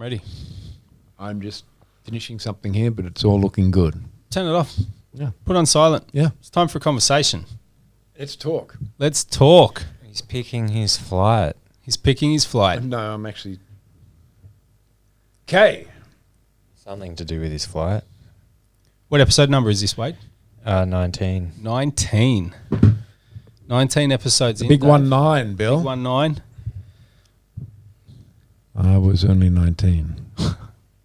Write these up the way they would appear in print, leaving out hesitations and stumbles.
ready. I'm just finishing something here, but it's all looking good. Turn it off. Yeah. Put on silent. Yeah. It's time for a conversation. Let's talk. Let's talk. He's picking his flight. He's picking his flight. No, I'm actually... Okay. Something to do with his flight. What episode number is this, Wade? 19. 19. 19 episodes in. Big Dave. 19, Bill. Big 19. I was only 19.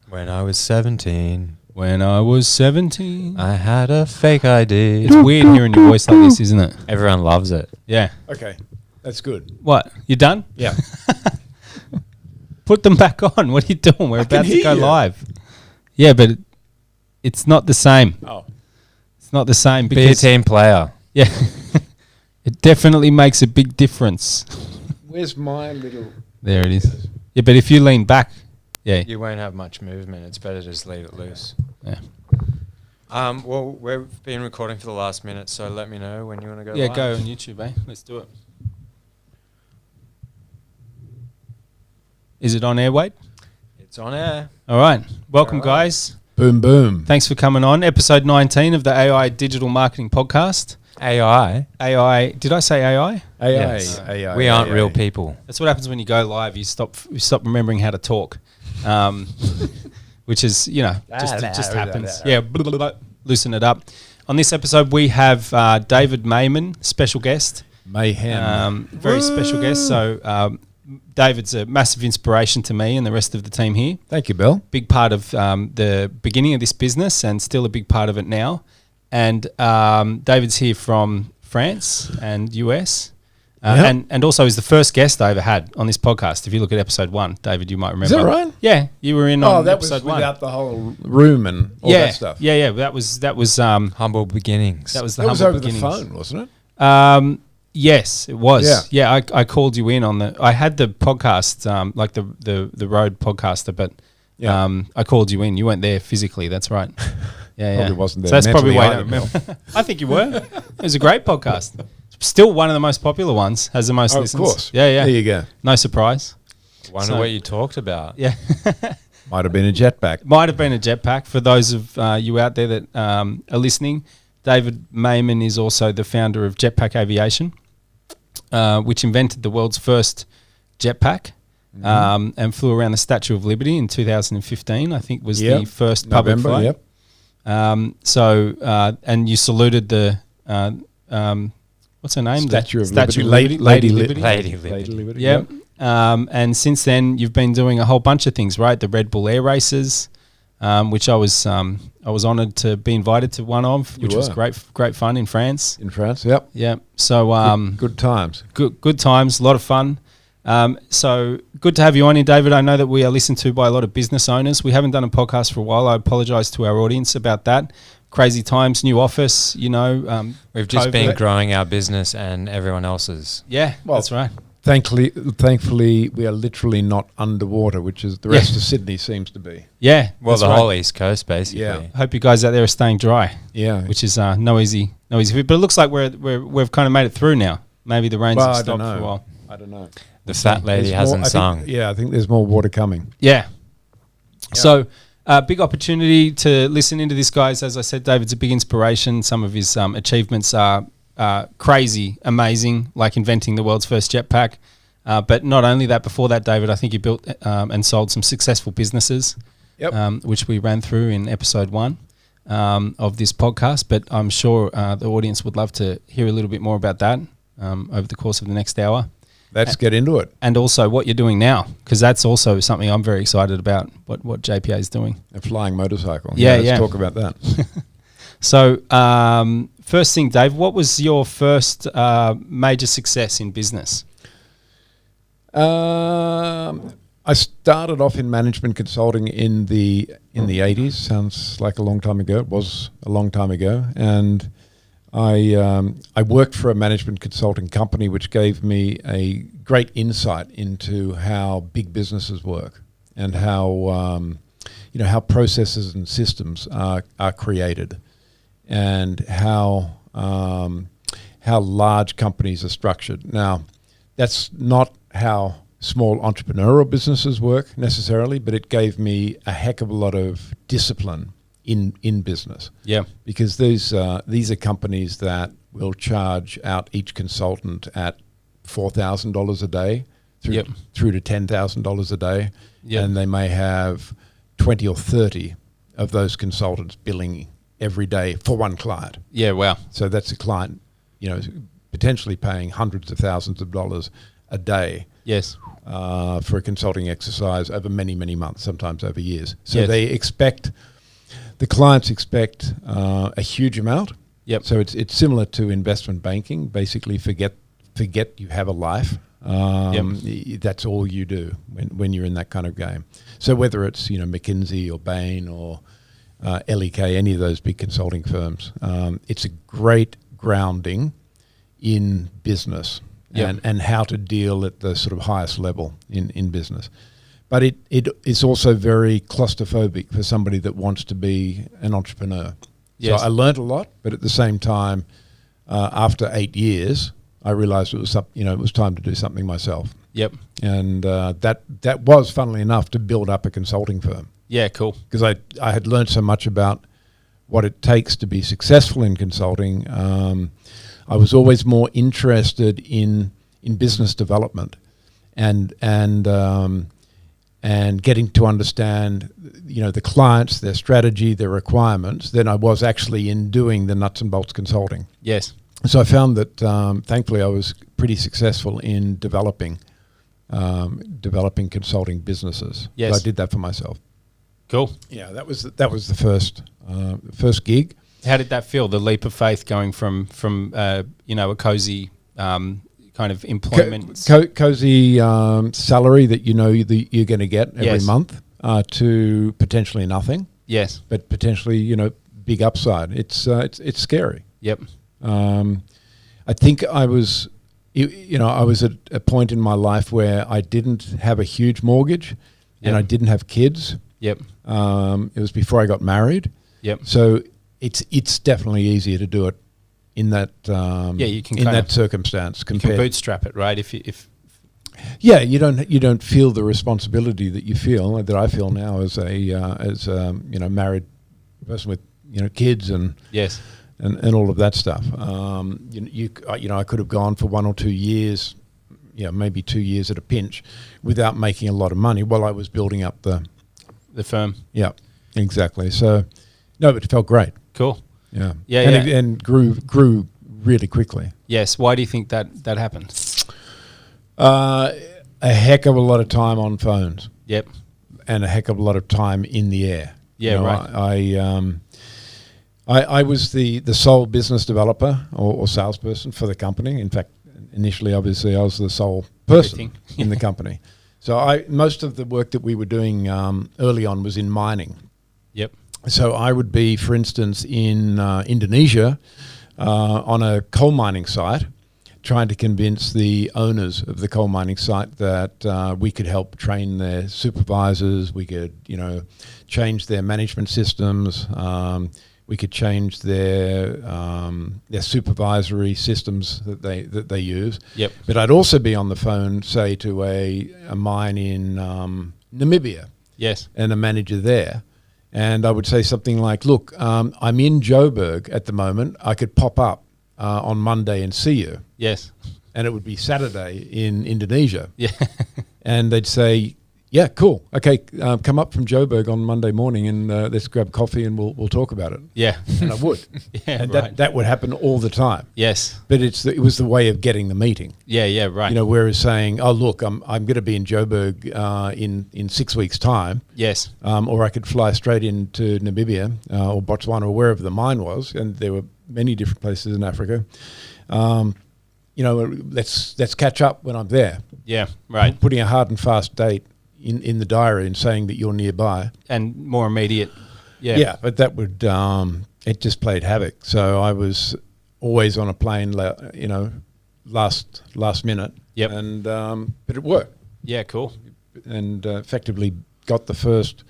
When I was 17, When I was 17. I had a fake ID. It's weird hearing your voice like this, isn't it? Everyone loves it. Yeah. Okay. That's good. What? You done? Yeah. Put them back on. What are you doing? We're about to hear go you. live. Yeah, but it's not the same. Oh. It's not the same Be a because team player. yeah, it definitely makes a big difference. Where's my little... There it is. Yeah, but if you lean back, yeah, You won't have much movement. It's better to just leave it loose. yeah, Well, we've been recording for the last minute, so let me know when you want to go yeah. live. Go on YouTube, eh? Let's do it. Is it on air, Wade? It's on air. All right. Welcome, All right. guys. Boom, boom. Thanks for coming on. Episode 19 of the AI Digital Marketing Podcast. AI. AI. Did I say AI? AI. Yes. AI. We aren't AI. real people. That's what happens when you go live. You stop remembering how to talk, which is just happens. Yeah, blah, blah, blah, loosen it up. On this episode, we have David Mayman, special guest, Mayhem. very special guest. So David's a massive inspiration to me and the rest of the team here. Thank you, Bill. Big part of the beginning of this business and still a big part of it now. And David's here from France and US. Yep. And also is the first guest I ever had on this podcast. If you look at episode 1, David, you might remember. Is that right? Yeah, you were in on That was episode 1. without the whole room and all yeah, that stuff. Yeah. That was Humble beginnings. that was the That was humble over beginnings. the phone, wasn't it? Yes, it was. Yeah. I called you in on the. I had the podcast, like the road podcaster, but Yeah. I called you in. You weren't there physically. That's right. Yeah, Probably wasn't So there that's probably why I mentally don't either, remember. I think you were. It was a great podcast. Still one of the most popular ones. Has the most Oh, of listens. course. Yeah. There you go. No surprise. Wonder So- what you talked about. Yeah. Might have been a jetpack. Might have been a jetpack. For those of you out there that are listening, David Mayman is also the founder of Jetpack Aviation, which invented the world's first jetpack and flew around the Statue of Liberty in 2015, I think was the first public November, flight. Yep. And you saluted the, what's her name? Statue of Statue Liberty. of Lady Liberty. Lady Liberty. Lady Liberty. Yep. And since then, you've been doing a whole bunch of things, right? The Red Bull Air Races, which I was honoured to be invited to one of, You which was were. great fun in France. In France, yep. Yeah. So Good times. good times, a lot of fun. So good to have you on here, David. I know that we are listened to by a lot of business owners. We haven't done a podcast for a while. I apologise to our audience about that. Crazy times, new office, We've just COVID. been growing our business and everyone else's. Yeah, Well, that's right. Thankfully, we are literally not underwater, which is the rest of Sydney seems to be. Yeah. Well, that's the right. whole East Coast, basically. Yeah. Hope you guys out there are staying dry, Yeah. which is no easy feat. But it looks like we've kind of made it through now. Maybe the rains have I don't stopped for a know. while. I don't know. The fat lady There's hasn't more- sung. I think there's more water coming. Yeah. So, big opportunity to listen into this, guys. As I said, David's a big inspiration. Some of his achievements are crazy, amazing, like inventing the world's first jetpack. But not only that, before that, David, I think you built and sold some successful businesses, Yep. which we ran through in episode 1 of this podcast. But I'm sure the audience would love to hear a little bit more about that over the course of the next hour. Let's get into it. And also what you're doing now, because that's also something I'm very excited about, what JPA is doing. A flying motorcycle. Yeah, Let's yeah. talk about that. So first thing, Dave, what was your first major success in business? I started off in management consulting in the 80s. Sounds like a long time ago. It was a long time ago. And I worked for a management consulting company, which gave me a great insight into how big businesses work and how how processes and systems are created, and how large companies are structured. Now, that's not how small entrepreneurial businesses work necessarily, but it gave me a heck of a lot of discipline in business. Yeah. Because these are companies that will charge out each consultant at $4,000 a day through to $10,000 a day. Yep. And they may have 20 or 30 of those consultants billing every day for one client. Yeah, wow. So that's a client, potentially paying hundreds of thousands of dollars a day. Yes. For a consulting exercise over many, many months, sometimes over years. So Yes. the clients expect a huge amount. Yep. So it's similar to investment banking. Basically, forget you have a life. That's all you do when you're in that kind of game. So whether it's McKinsey or Bain or LEK, any of those big consulting firms, it's a great grounding in business and how to deal at the sort of highest level in business. But it is also very claustrophobic for somebody that wants to be an entrepreneur. Yes. So I learned a lot, but at the same time, after 8 years, I realized it was time to do something myself. Yep. And that was, funnily enough, to build up a consulting firm. Yeah, cool. Because I had learned so much about what it takes to be successful in consulting. I was always more interested in business development and getting to understand the clients, their strategy, their requirements than I was actually in doing the nuts and bolts consulting. Yes. So I found that thankfully I was pretty successful in developing consulting businesses. Yes. So I did that for myself. Cool. Yeah, that was the first gig. How did that feel? The leap of faith going from a cozy kind of employment, cozy salary that you're going to get every month to potentially nothing. Yes, but potentially big upside. It's scary. Yep. I think I was at a point in my life where I didn't have a huge mortgage, and I didn't have kids. Yep. It was before I got married. Yep. So it's definitely easier to do it in that you can in that circumstance. You can bootstrap it, right? If you don't feel the responsibility that I feel now as a married person with kids and yes. And all of that stuff. I could have gone for 1 or 2 years, maybe 2 years at a pinch, without making a lot of money while I was building up the firm. Yeah, exactly. So, no, but it felt great. Cool. Yeah. Yeah. And grew really quickly. Yes. Why do you think that happened? A heck of a lot of time on phones. Yep. And a heck of a lot of time in the air. Yeah. Right. I was the sole business developer or salesperson for the company. In fact, initially, obviously, I was the sole person in the company. So most of the work that we were doing early on was in mining. Yep. So I would be, for instance, in Indonesia on a coal mining site, trying to convince the owners of the coal mining site that we could help train their supervisors. We could, change their management systems. We could change their supervisory systems that they use. Yep. But I'd also be on the phone, say, to a mine in Namibia. Yes. And a manager there. And I would say something like, look, I'm in Joburg at the moment. I could pop up on Monday and see you. Yes. And it would be Saturday in Indonesia. Yeah. And they'd say, yeah, cool. Okay, come up from Joburg on Monday morning and let's grab coffee and we'll talk about it. Yeah. And I would. Yeah, and right. that would happen all the time. Yes. But it was the way of getting the meeting. Yeah, right. Whereas saying, oh, look, I'm going to be in Joburg in 6 weeks' time. Yes. Or I could fly straight into Namibia or Botswana or wherever the mine was, and there were many different places in Africa. Let's catch up when I'm there. Yeah, right. Putting a hard and fast date in the diary and saying that you're nearby. And more immediate. Yeah. Yeah, but that would, it just played havoc. So I was always on a plane, last minute. Yep. And, but it worked. Yeah, cool. And effectively got the first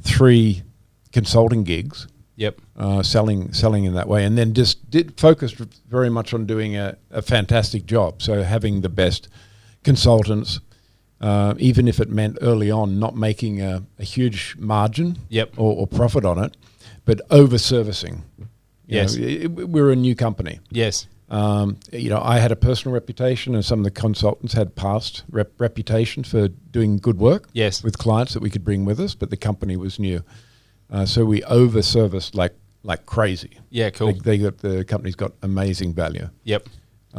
3 consulting gigs. Yep. Selling in that way. And then just focused very much on doing a fantastic job. So having the best consultants, even if it meant early on not making a huge margin or profit on it, but over-servicing. Yes. We're a new company. Yes. I had a personal reputation, and some of the consultants had past reputation for doing good work with clients that we could bring with us, but the company was new. So we over-serviced like crazy. Yeah, cool. The company's got amazing value. Yep.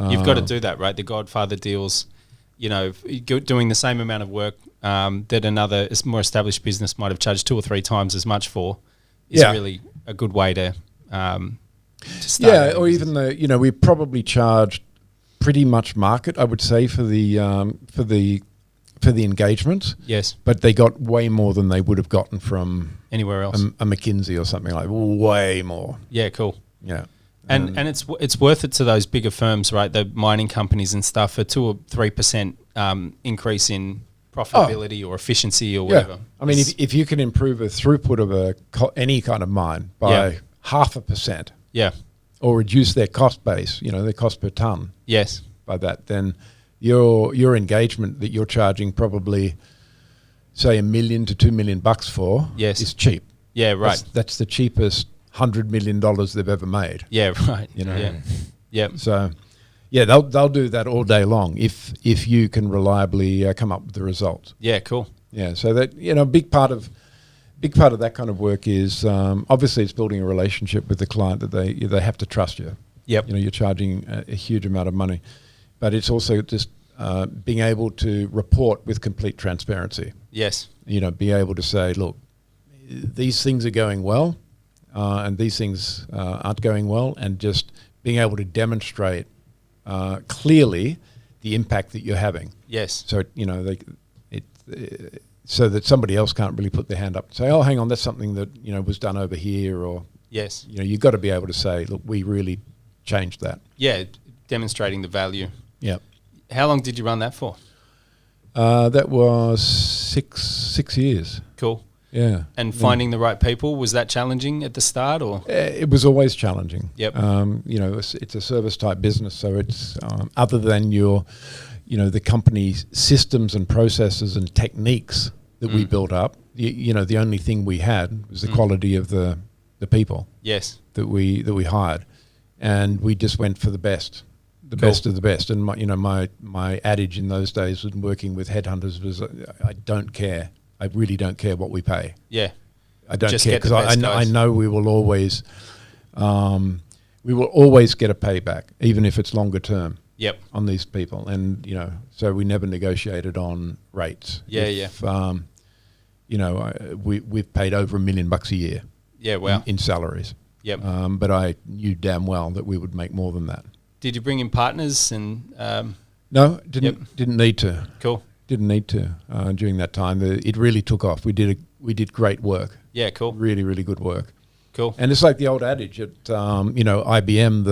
You've got to do that, right? The Godfather deals, doing the same amount of work that another more established business might have charged 2 or 3 times as much for is really a good way to start. Yeah, or even we probably charged pretty much market, I would say, for the engagements. Yes. But they got way more than they would have gotten from anywhere else. A McKinsey or something like way more. Yeah, cool. Yeah. And it's worth it to those bigger firms, right? The mining companies and stuff, a 2 or 3% increase in profitability or efficiency or whatever. I mean, if you can improve a throughput of any kind of mine by 0.5%, or reduce their cost base, their cost per ton, by that, then your engagement that you're charging probably, say, $1 million to $2 million for is cheap. Yeah, right. That's the cheapest $100 million they've ever made. Yeah, right. Yeah. So, they'll do that all day long if you can reliably come up with the results. Yeah, cool. Yeah, so that a big part of that kind of work is obviously it's building a relationship with the client that they have to trust you. Yep. You're charging a huge amount of money, but it's also just being able to report with complete transparency. Yes. Be able to say, look, these things are going well, and these things aren't going well, and just being able to demonstrate clearly the impact that you're having. Yes. So so that somebody else can't really put their hand up and say, "Oh, hang on, that's something that was done over here," or you've got to be able to say, "Look, we really changed that." Yeah, demonstrating the value. Yeah. How long did you run that for? That was six years. Cool. Yeah. And finding the right people, was that challenging at the start, or? It was always challenging. Yep. It's a service type business, so it's other than your, the company's systems and processes and techniques that we built up. The only thing we had was the quality of the people. Yes. That we hired, and we just went for the best. Best of the best. And my adage in those days when working with headhunters was, I don't care. I really don't care what we pay. Yeah. I don't Just care, because I know we will always get a payback, even if it's longer term. Yep. On these people, and so we never negotiated on rates. We've paid over $1 million a year. Yeah, wow. In salaries. Yep. But I knew damn well that we would make more than that. Did you bring in partners and? No, didn't need to. Cool. Didn't need to during that time. It really took off. We did great work. Yeah, cool. Really, really good work. Cool. And it's like the old adage at IBM,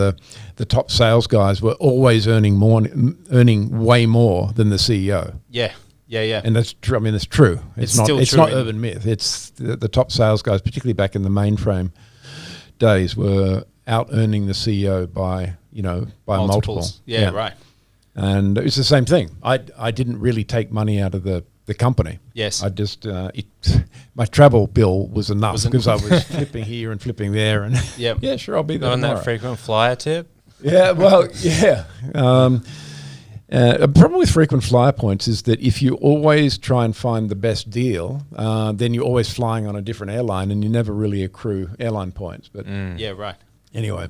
the top sales guys were always earning way more than the CEO. Yeah. And that's true. I mean, it's true. It's not true, urban myth. It's the top sales guys, particularly back in the mainframe days, were out earning the CEO by multiples. Yeah, right. And it's the same thing. I didn't really take money out of the company. Yes. I just my travel bill was enough because I was flipping here and flipping there, and yeah, sure, I'll be there. On tomorrow. that frequent flyer tip. Yeah, well, yeah. A problem with frequent flyer points is that if you always try and find the best deal, then you're always flying on a different airline, and you never really accrue airline points. But yeah, right. Anyway,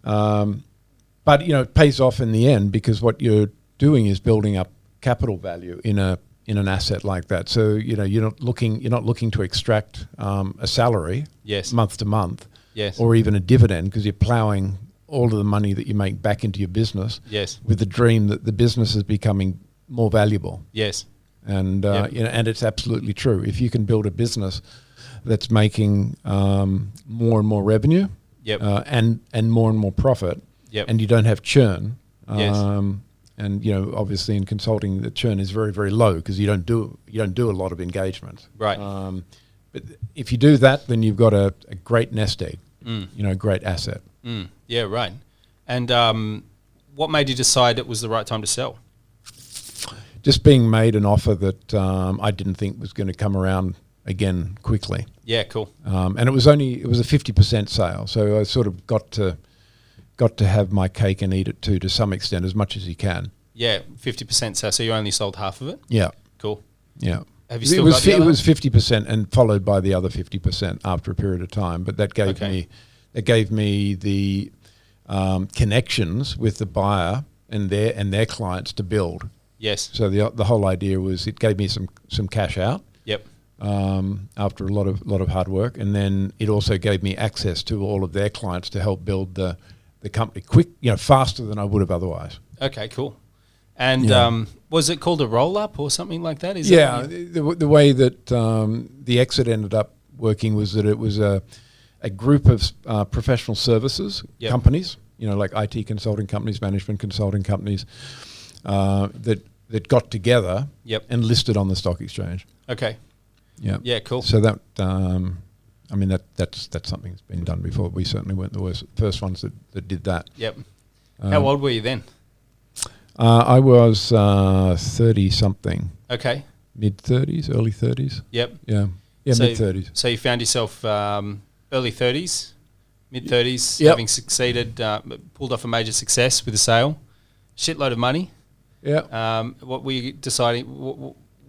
but it pays off in the end, because what you're doing is building up capital value in an asset like that. So you're not looking to extract a salary month to month, or even a dividend, because you're ploughing all of the money that you make back into your business, with the dream that the business is becoming more valuable. Yes. And and it's absolutely true. If you can build a business that's making more and more revenue, and more and more profit, and you don't have churn, and obviously in consulting the churn is very, very low, because you don't do a lot of engagement. Right. But if you do that, then you've got a great nest egg, great asset. Yeah, right. And what made you decide it was the right time to sell? just being made an offer that I didn't think was going to come around again quickly. Yeah, cool. And it was a 50% sale, so I sort of got to have my cake and eat it too, to some extent, as much as you can. Yeah, 50% sale. So you only sold half of it? Yeah. Cool. Yeah. Have you still got the other? It was 50% and followed by the other 50% after a period of time. But that gave me the connections with the buyer and their clients to build. Yes. So the whole idea was it gave me some cash out. Yep. After a lot of hard work, and then it also gave me access to all of their clients to help build the company faster than I would have otherwise. Okay, cool. And was it called a roll-up or something like that? The way that the exit ended up working was that it was a group of professional services companies, like IT consulting companies, management consulting companies, that got together and listed on the stock exchange. Okay. Yeah. Yeah, cool. So that, that's something that's been done before. We certainly weren't the first ones that did that. Yep. How old were you then? I was 30-something. Okay. Mid-30s, early 30s. Yep. Yeah. Yeah, so, mid-30s. So you found yourself early 30s, mid-30s, Yep. having succeeded, pulled off a major success with a sale, shitload of money. Yeah. What were you deciding?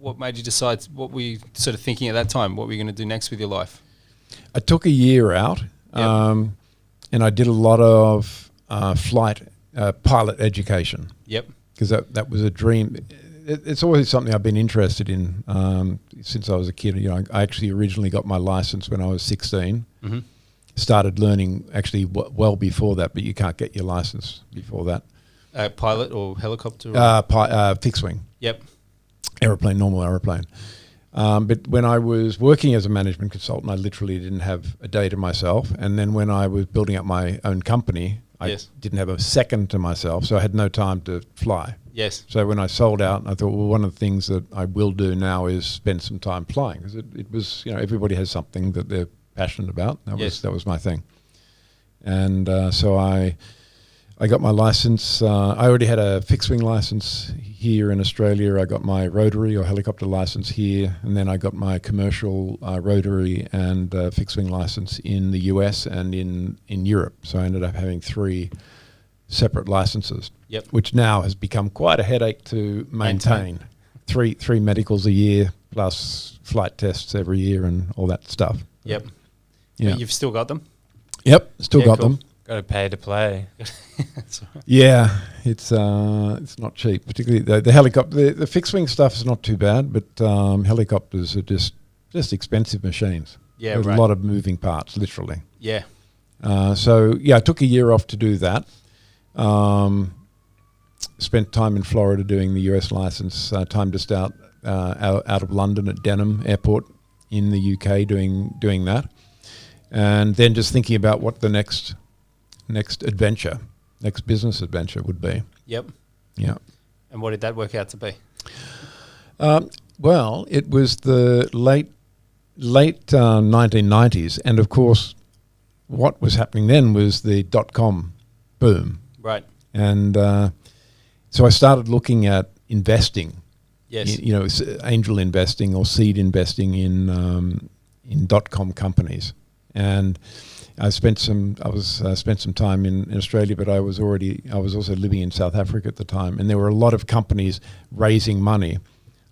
What made you decide? What were you sort of thinking at that time? What were you going to do next with your life? I took a year out, and I did a lot of flight pilot education. Yep. Because that was a dream. It's always something I've been interested in since I was a kid. I actually originally got my license when I was 16. Mm-hmm. Started learning actually well before that, but you can't get your license before that. Pilot or helicopter? Fixed wing. Yep. Normal aeroplane. But when I was working as a management consultant, I literally didn't have a day to myself. And then when I was building up my own company, I didn't have a second to myself, so I had no time to fly. Yes. So when I sold out, I thought, well, one of the things that I will do now is spend some time flying, because it was, everybody has something that they're passionate about. That was my thing. And so I got my license. I already had a fixed wing license here in Australia. I got my rotary or helicopter license here, and then I got my commercial rotary and fixed wing license in the US and in Europe. So I ended up having 3 separate licenses, which now has become quite a headache to maintain. Three medicals a year plus flight tests every year and all that stuff. Yep. Yeah. But you've still got them? Yep, still got them. Got to pay to play. That's right. Yeah, it's not cheap, particularly the helicopter. The fixed wing stuff is not too bad, but helicopters are just expensive machines. Yeah, There's right. a lot of moving parts, literally. Yeah. So I took a year off to do that. Spent time in Florida doing the US license. Time just out of London at Denham Airport in the UK doing that, and then just thinking about what the next business adventure would be. Yep. Yeah. And what did that work out to be? Well, it was the late 1990s, and of course, what was happening then was the .com boom. Right. And so I started looking at investing. Yes. Angel investing or seed investing in .com companies, and I spent some time in Australia, but I was also living in South Africa at the time, and there were a lot of companies raising money,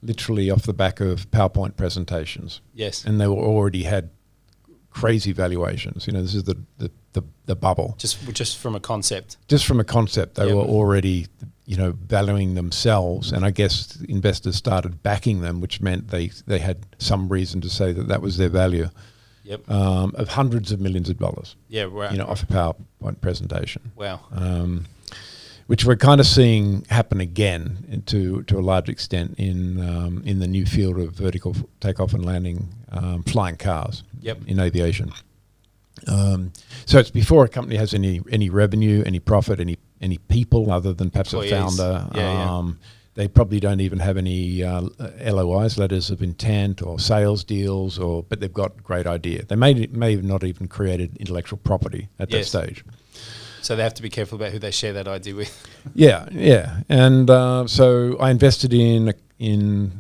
literally off the back of PowerPoint presentations. Yes. And they already had crazy valuations. This is the bubble. Just from a concept. Just from a concept, they were already valuing themselves, and I guess investors started backing them, which meant they had some reason to say that was their value. Yep. Of hundreds of millions of dollars. Yeah, right. Off a PowerPoint presentation. Wow. Which we're kind of seeing happen again to a large extent in the new field of vertical takeoff and landing, flying cars. Yep. In aviation. So it's before a company has any revenue, any profit, any people other than perhaps Employees. a founder. Yeah. They probably don't even have any LOIs, letters of intent, or sales deals, but they've got a great idea. They may have not even created intellectual property at that stage. So they have to be careful about who they share that idea with. Yeah. And so I invested in in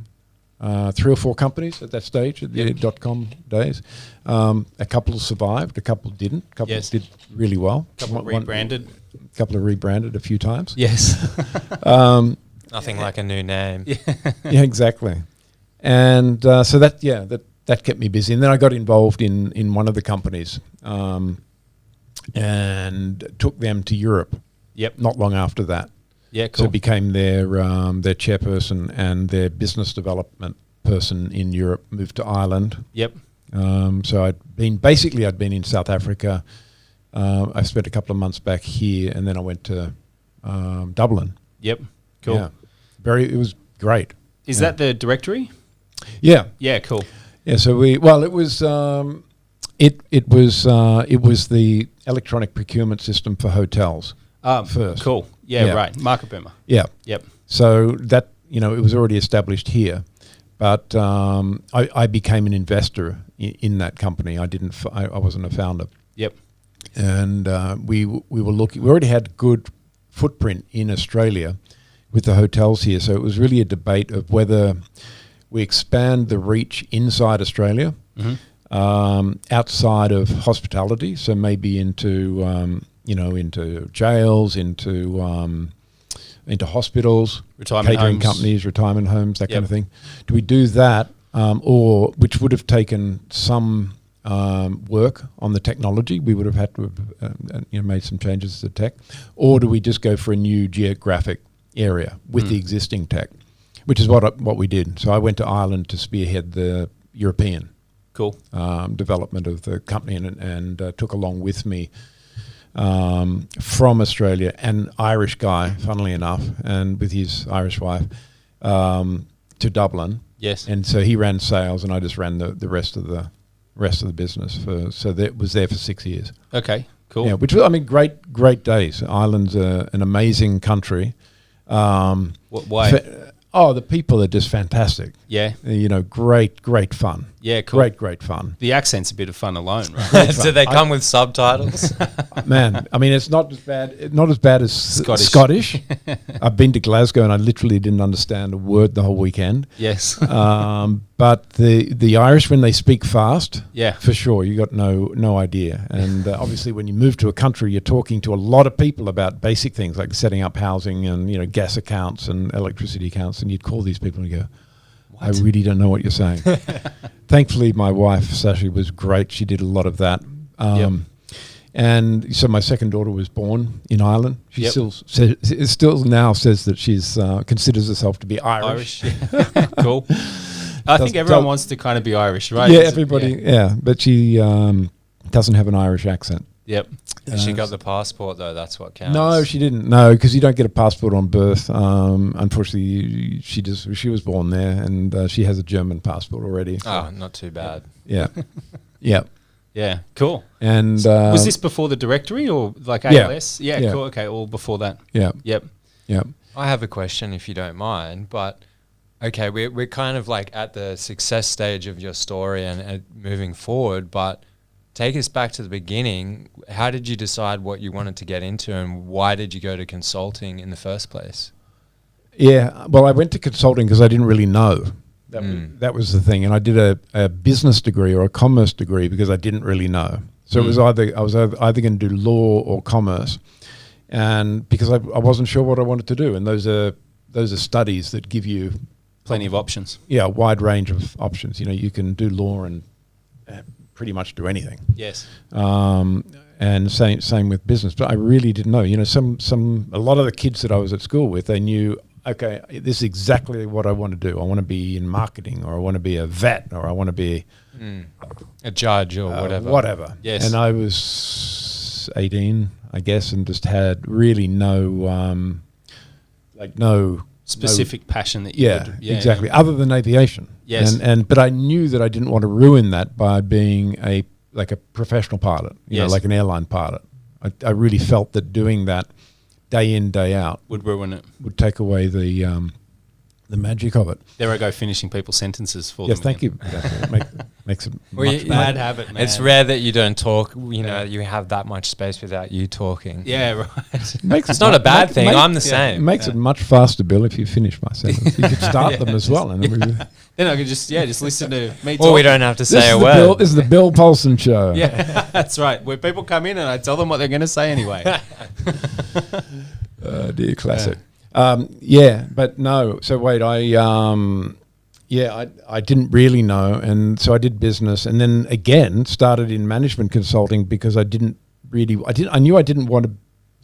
3 or 4 companies at that stage, at the .com days. A couple survived, a couple didn't. A couple did really well. A couple rebranded. A couple of rebranded a few times. Yes. Nothing like a new name. Yeah, exactly. And so that kept me busy. And then I got involved in one of the companies and took them to Europe. Yep. Not long after that. Yeah, cool. So became their chairperson and their business development person in Europe. Moved to Ireland. Yep. So I'd been in South Africa. I spent a couple of months back here, and then I went to Dublin. Yep. Cool. Yeah. It was great. Is that the directory? Yeah. Yeah, cool. Yeah. So it was the electronic procurement system for hotels. First. Cool. Yeah, right. Market boomer. Yeah. Yep. So that, it was already established here, but I became an investor in that company. I wasn't a founder. Yep. And we were looking. We already had good footprint in Australia with the hotels here. So it was really a debate of whether we expand the reach inside Australia, outside of hospitality. So maybe into into jails, into hospitals, retirement catering homes. companies, retirement homes, that kind of thing. Do we do that, or which would have taken some work on the technology? We would have had to have made some changes to the tech, or do we just go for a new geographic area with the existing tech, which is what we did. So I went to Ireland to spearhead the European development of the company, and took along with me from Australia an Irish guy, funnily enough, and with his Irish wife, to Dublin. Yes. And so he ran sales, and I just ran the rest of the business. So that was there for 6 years. Okay, cool. Yeah, which was, great days. Ireland's an amazing country. Why? The people are just fantastic. Yeah. Great fun. Yeah, cool. Great fun. The accent's a bit of fun alone, right? Do they come with subtitles? Man, it's not as bad as Scottish. I've been to Glasgow and I literally didn't understand a word the whole weekend. Yes. But the Irish, when they speak fast, yeah, for sure, you got no idea. And obviously, when you move to a country, you're talking to a lot of people about basic things like setting up housing and gas accounts and electricity accounts, and you'd call these people and you go, I really don't know what you're saying. Thankfully, my wife, Sashi, was great. She did a lot of that. And so my second daughter was born in Ireland. She still now says that she's considers herself to be Irish. Yeah. Cool. I think everyone wants to kind of be Irish, right? Yeah, everybody. Yeah, but she doesn't have an Irish accent. Yep. And she got the passport, though. That's what counts. No, she didn't. No, because you don't get a passport on birth. Unfortunately, she was born there, and she has a German passport already. So. Oh, not too bad. Yeah. Yeah. Yeah, cool. And was this before the directory or like ALS? Yeah, cool. Okay, all before that. Yeah. Yep. Yep. I have a question, if you don't mind, but okay, we're kind of like at the success stage of your story and moving forward, but take us back to the beginning. How did you decide what you wanted to get into, and why did you go to consulting in the first place? Yeah, well, I went to consulting because I didn't really know. That was the thing. And I did a business degree or a commerce degree because I didn't really know. So it was I was either going to do law or commerce, and because I wasn't sure what I wanted to do. And those are studies that give you plenty of options. Yeah, a wide range of options. You can do law and pretty much do anything. Yes. And same with business. But I really didn't know. A lot of the kids that I was at school with, they knew, okay, this is exactly what I want to do. I want to be in marketing, or I want to be a vet, or I want to be a judge or whatever. Whatever. Yes. And I was 18, I guess, and just had really no specific passion that you would. Yeah, exactly. Other than aviation. Yes. But I knew that I didn't want to ruin that by being a professional pilot, like an airline pilot. I really felt that doing that day in, day out would ruin it. Would take away the magic of it. There I go, finishing people's sentences for them. Yes, thank you. Makes it Well, much bad better. habit, man. It's rare that you don't talk. You know, you have that much space without you talking. Yeah, right. Makes It's not a bad thing. I'm the same. It makes it much faster, Bill, if you finish my sentence. You could start them as well. And Then I can just listen to me. Or we talking. don't have to say a Bill, word. this is the Bill Paulson Show. Yeah, that's right. Where people come in and I tell them what they're going to say anyway. Dear classic. But no. So wait, I didn't really know, and so I did business, and then again started in management consulting because I knew I didn't want to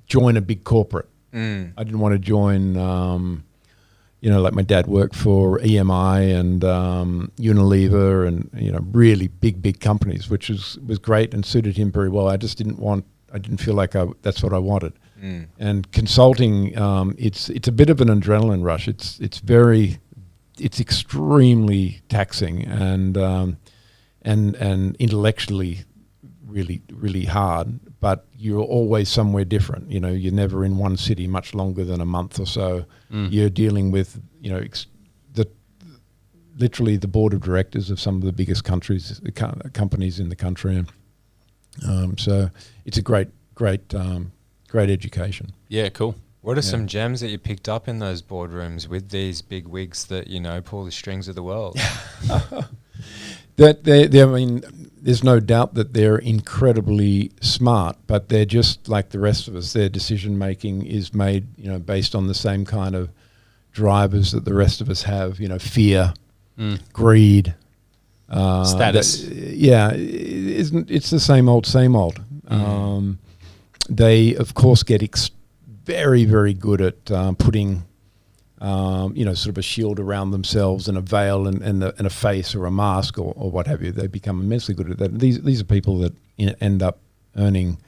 join a big corporate. I didn't want to join, like my dad worked for EMI and Unilever, and really big companies, which was great and suited him very well. I didn't feel like that's what I wanted. And consulting, it's a bit of an adrenaline rush. It's extremely taxing and intellectually really hard, but you're always somewhere different. You're never in one city much longer than a month or so. You're dealing with literally the board of directors of some of the biggest companies in the country, and so it's a great education. Yeah, cool. What are some gems that you picked up in those boardrooms with these big wigs that pull the strings of the world? That there's no doubt that they're incredibly smart, but they're just like the rest of us. Their decision making is made, based on the same kind of drivers that the rest of us have. Fear, greed, status. It's the same old. They of course get very, very good at putting, sort of a shield around themselves and a veil and a face or a mask or what have you. They become immensely good at that. These are people that end up earning,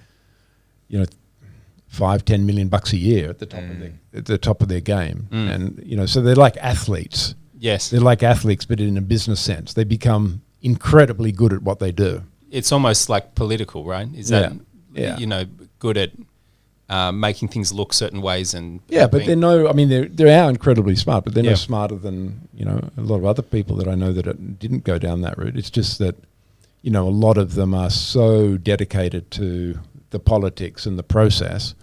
$5-10 million a year at the top of their game, and so they're like athletes. Yes, they're like athletes, but in a business sense, they become incredibly good at what they do. It's almost like political, right? Is that good at making things look certain ways and but they are incredibly smart, but they're no smarter than a lot of other people that I know that didn't go down that route. It's just that a lot of them are so dedicated to the politics and the process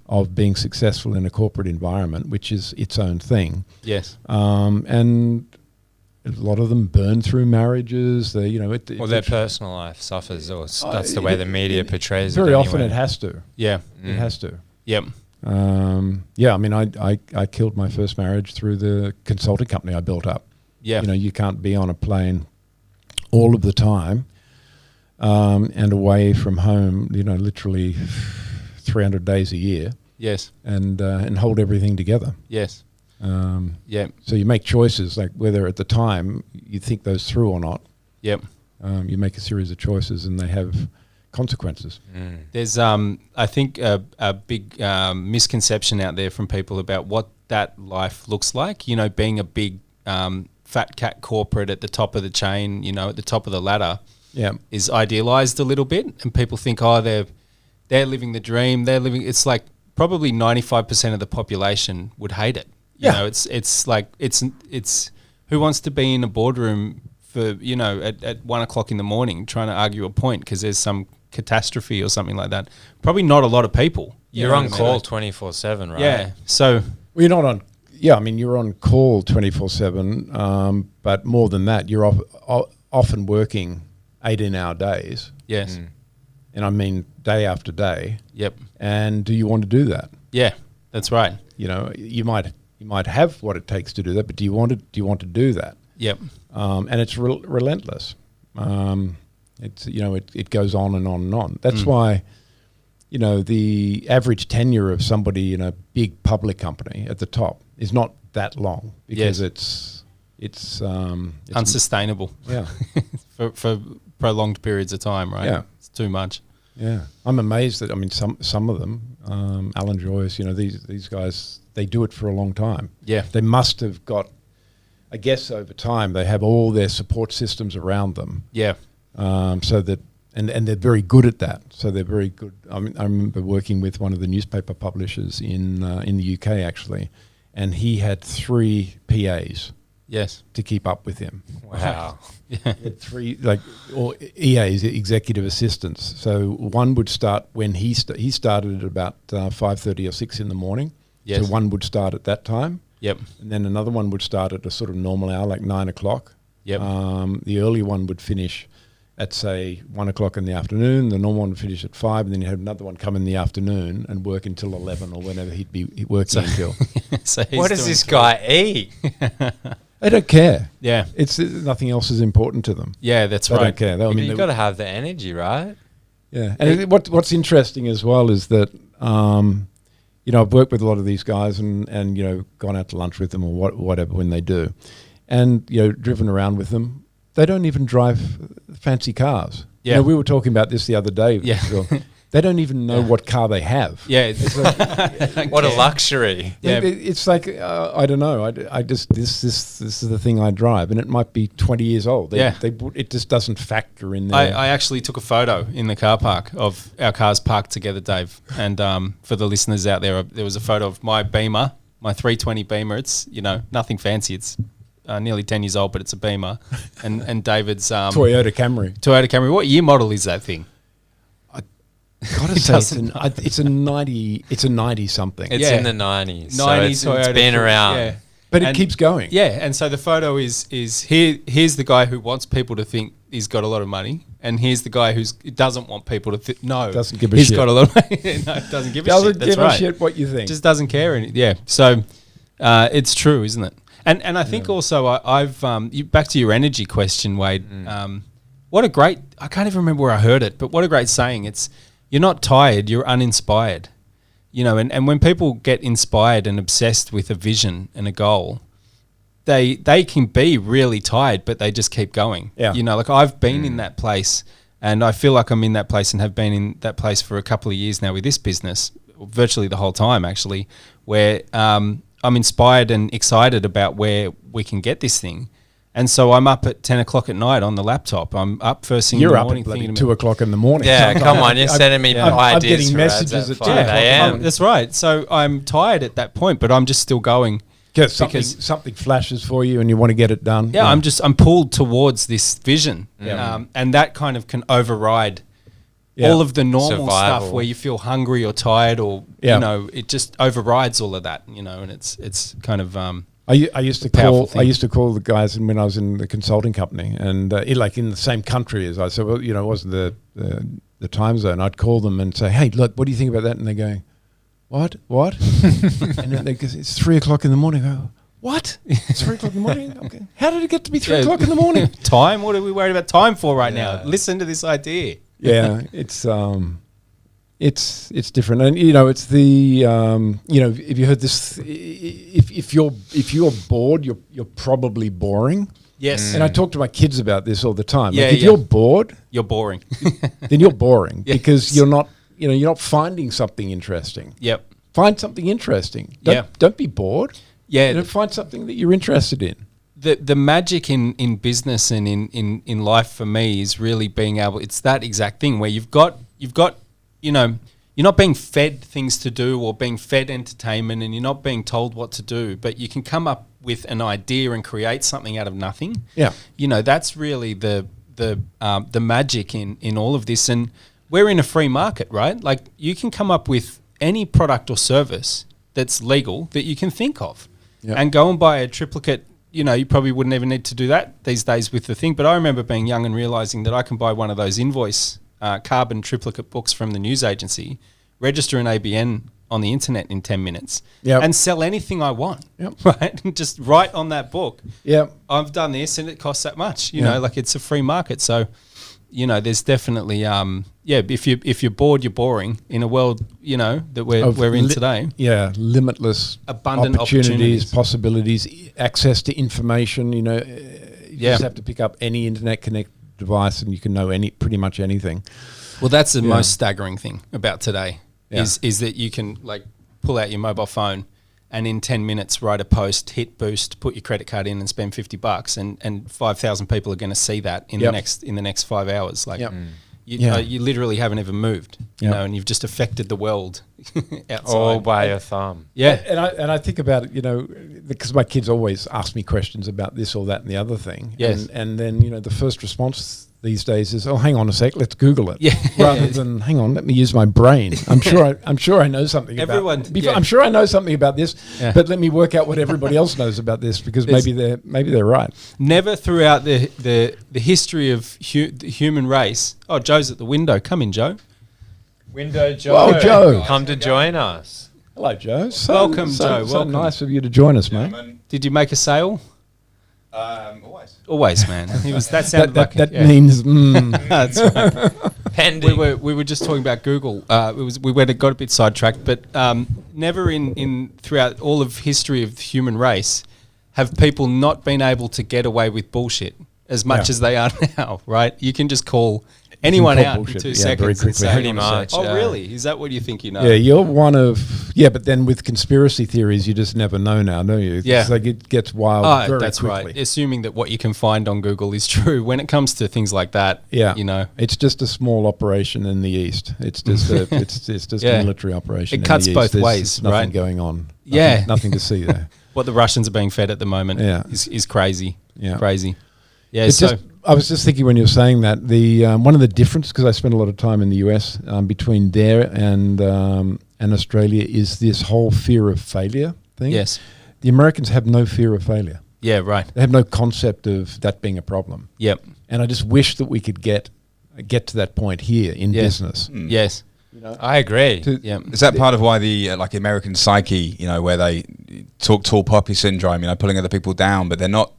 of being successful in a corporate environment, which is its own thing. And a lot of them burn through marriages. They, their personal life suffers, or that's the way the media portrays it. Very often it has to. It has to. Yep. I killed my first marriage through the consulting company I built up. Yeah. You can't be on a plane all of the time and away from home, literally 300 days a year. Yes. And hold everything together. Yes. So you make choices, like whether at the time you think those through or not. Yep. You make a series of choices and they have consequences. There's, I think, a big misconception out there from people about what that life looks like. Being a big fat cat corporate at the top of the chain, at the top of the ladder, is idealized a little bit, and people think, they're living the dream. It's like probably 95% of the population would hate it. It's like it's who wants to be in a boardroom for at 1:00 in the morning trying to argue a point because there's some catastrophe or something like that. Probably not a lot of people. You're on call 24/7, right? Yeah. So you're not on. Yeah, you're on call 24/7, but more than that, you're often working 18-hour days. Yes. And I mean day after day. Yep. And do you want to do that? Yeah, that's right. You might have what it takes to do that, but do you want to do that? Yep. And it's relentless. It's it goes on and on and on. That's why the average tenure of somebody in a big public company at the top is not that long because it's unsustainable. Yeah. for prolonged periods of time, right? Yeah. It's too much. Yeah. I'm amazed that some of them, Alan Joyce, these guys, they do it for a long time. Yeah. They must have got, I guess over time they have all their support systems around them. Yeah. So that and they're very good at that. So they're very good. I remember working with one of the newspaper publishers in the UK actually, and he had 3 PAs. Yes. to keep up with him. Wow. He had three, or EAs, executive assistants. So one would start when he started at about 5:30 or 6 in the morning. Yes. So one would start at that time. Yep. And then another one would start at a sort of normal hour, like 9 o'clock. Yep. The early one would finish at, say, 1 o'clock in the afternoon. The normal one would finish at 5, and then you have another one come in the afternoon and work until 11 or whenever he'd be working until. So What does this guy eat? They don't care. Yeah. It's nothing else is important to them. Yeah, that's They right. don't care. You've got to have the energy, right? Yeah. And what's interesting as well is that, I've worked with a lot of these guys and gone out to lunch with them or whatever when they do. And, driven around with them. They don't even drive fancy cars. Yeah. We were talking about this the other day. Yeah. Phil. They don't even know what car they have. Yeah. What a luxury. Yeah. It's like, I don't know. I just, this is the thing I drive, and it might be 20 years old. It just doesn't factor in there. I actually took a photo in the car park of our cars parked together, Dave. And for the listeners out there was a photo of my Beamer, my 320 Beamer. It's, nothing fancy. It's nearly 10 years old, but it's a Beamer. And David's Toyota Camry. What year model is that thing? Gotta say, it's a 90 something. It's Yeah. in the 90s. 90s so it's Toyota. been around. Yeah. But it And- keeps going. Yeah, and so the photo is here's the guy who wants people to think he's got a lot of money, and here's the guy who doesn't want people to Doesn't give a he's shit. got a lot of money. No, doesn't give a shit. That's Give a right. shit what you think. Just doesn't care. Yeah. So it's true, isn't it? And I think also I've back to your energy question, Wade. What a great, I can't even remember where I heard it, but what a great saying. It's, you're not tired, you're uninspired. And when people get inspired and obsessed with a vision and a goal, they can be really tired, but they just keep going. Yeah. I've been in that place, and I feel like I'm in that place and have been in that place for a couple of years now with this business, virtually the whole time actually, where I'm inspired and excited about where we can get this thing. And so I'm up at 10 o'clock at night on the laptop. I'm up first thing in the morning. You're up at bloody 2 o'clock in the morning. Yeah, sometimes. come on, you're sending me I'm ideas getting for messages ads at 5 2 o'clock in the a.m. morning. That's right. So I'm tired at that point, but I'm just still going. Because something flashes for you and you want to get it done. Yeah, I'm pulled towards this vision. Yeah. And that kind of can override all of the normal Survival. stuff where you feel hungry or tired or, it just overrides all of that, and it's kind of... I used to call the guys when I was in the consulting company and in the same country as I said, well, it wasn't the time zone. I'd call them and say, hey, look, what do you think about that? And they're going, what? And then it's 3 o'clock in the morning. I go, what? It's 3 o'clock in the morning? Okay. How did it get to be 3 o'clock in the morning? Time? What are we worried about time for right now? Listen to this idea. Yeah, it's different, and it's the if you heard this, if you're bored, you're probably boring. Yes. And I talk to my kids about this all the time. Yeah, if you're bored, you're boring. then you're boring Yes. because you're not finding something interesting. Yep. Find something interesting. Yeah. Don't be bored. Yeah. Find something that you're interested in. The magic in business and in life for me is really being able, it's that exact thing where you've got you're not being fed things to do or being fed entertainment, and you're not being told what to do, but you can come up with an idea and create something out of nothing. Yeah. That's really the magic in all of this. And we're in a free market, right? Like, you can come up with any product or service that's legal that you can think of. Yep. And go and buy a triplicate. You probably wouldn't even need to do that these days with the thing. But I remember being young and realizing that I can buy one of those invoice carbon triplicate books from the news agency, register an ABN on the internet in 10 minutes, and sell anything I want. Yep. Right? And just write on that book, I've done this and it costs that much. You know, like, it's a free market. So, there's definitely if you're bored, you're boring in a world, that we're in today. Yeah, limitless Abundant opportunities, possibilities, access to information. You just have to pick up any internet connected device and you can know pretty much anything. Well, that's the most staggering thing about today is that you can, like, pull out your mobile phone and in 10 minutes write a post, hit boost, put your credit card in and spend $50, and 5,000 people are going to see that in the next 5 hours. Like, You literally haven't ever moved, you Yeah. know, and you've just affected the world outside. All by a thumb. Yeah. And I think about it, you know, because my kids always ask me questions about this or that and the other thing. Yes. And then, you know, the first response these days is, oh, hang on a sec, let's Google it. Yeah. Rather than, hang on, let me use my brain. I'm sure I know something Everyone- about yeah. I'm sure I know something about this, Yeah. but let me work out what everybody else knows about this, because maybe they're right. Never throughout the history of the human race. Oh, Joe's at the window. Come in, Joe. Window Joe. Well, Joe. Come to join us. Hello, Joe. Welcome, Joe. So Welcome. nice of you to join us, mate. Did you make a sale? Always. Always, man. That sounded like That yeah. means That's right. Pending. We were just talking about Google. We got a bit sidetracked, but never in throughout all of history of the human race have people not been able to get away with bullshit as much Yeah. as they are now. Right? You can just call anyone call out bullshit, in 2 yeah, seconds. very And quickly. say, Pretty much, Oh, yeah. really? Is that what you think you know? Yeah, you're one of but then with conspiracy theories, you just never know now, don't you? Yeah. It's like it gets wild Oh, very that's quickly. right. Assuming that what you can find on Google is true. When it comes to things like that, Yeah, you know, it's just a small operation in the east. It's just it's just Yeah. a military operation. It in cuts the both east. There's ways, nothing right? going on. Yeah. nothing to see there. what the Russians are being fed at the moment Yeah. is crazy. Yeah. Crazy. Yeah. It's So just, I was just thinking when you were saying that the one of the differences, because I spent a lot of time in the US, between there and Australia, is this whole fear of failure thing. yes. The Americans have no fear of failure. Yeah. Right. They have no concept of that being a problem. Yep. And I just wish that we could get to that point here in Yeah. business. Yes. I agree. Yeah. Is that part of why the like American psyche, you know, where they talk tall poppy syndrome, you know, pulling other people down, but they're not